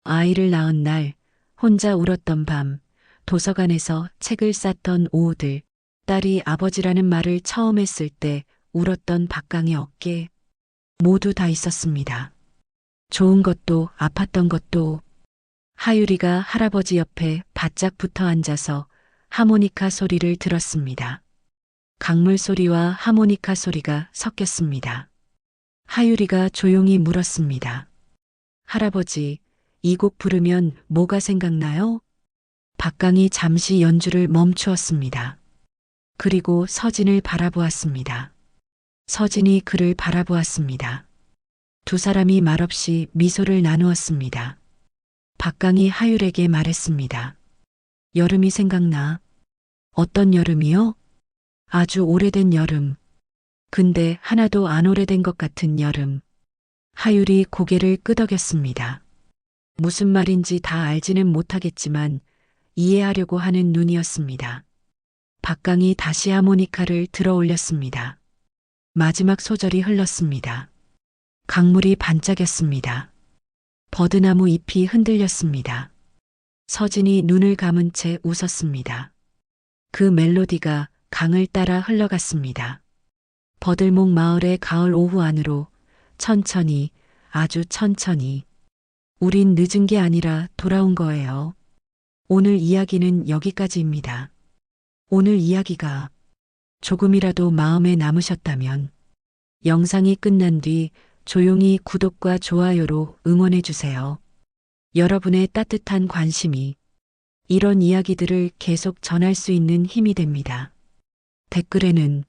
아이를 낳은 날, 혼자 울었던 밤, 도서관에서 책을 쌌던 오후들, 딸이 아버지라는 말을 처음 했을 때 울었던 박강의 어깨, 모두 다 있었습니다. 좋은 것도 아팠던 것도. 하유리가 할아버지 옆에 바짝 붙어 앉아서 하모니카 소리를 들었습니다. 강물 소리와 하모니카 소리가 섞였습니다. 하유리가 조용히 물었습니다. 할아버지, 이 곡 부르면 뭐가 생각나요? 박강이 잠시 연주를 멈추었습니다. 그리고 서진을 바라보았습니다. 서진이 그를 바라보았습니다. 두 사람이 말없이 미소를 나누었습니다. 박강이 하율에게 말했습니다. 여름이 생각나. 어떤 여름이요? 아주 오래된 여름. 근데 하나도 안 오래된 것 같은 여름. 하율이 고개를 끄덕였습니다. 무슨 말인지 다 알지는 못하겠지만 이해하려고 하는 눈이었습니다. 박강이 다시 하모니카를 들어 올렸습니다. 마지막 소절이 흘렀습니다. 강물이 반짝였습니다. 버드나무 잎이 흔들렸습니다. 서진이 눈을 감은 채 웃었습니다. 그 멜로디가 강을 따라 흘러갔습니다. 버들목 마을의 가을 오후 안으로 천천히, 아주 천천히. 우린 늦은 게 아니라 돌아온 거예요. 오늘 이야기는 여기까지입니다. 오늘 이야기가 조금이라도 마음에 남으셨다면 영상이 끝난 뒤 조용히 구독과 좋아요로 응원해 주세요. 여러분의 따뜻한 관심이 이런 이야기들을 계속 전할 수 있는 힘이 됩니다. 댓글에는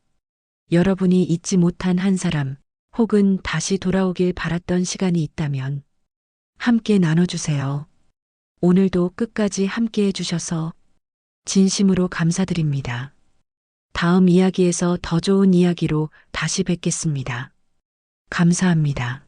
여러분이 잊지 못한 한 사람 혹은 다시 돌아오길 바랐던 시간이 있다면 함께 나눠주세요. 오늘도 끝까지 함께 해주셔서 진심으로 감사드립니다. 다음 이야기에서 더 좋은 이야기로 다시 뵙겠습니다. 감사합니다.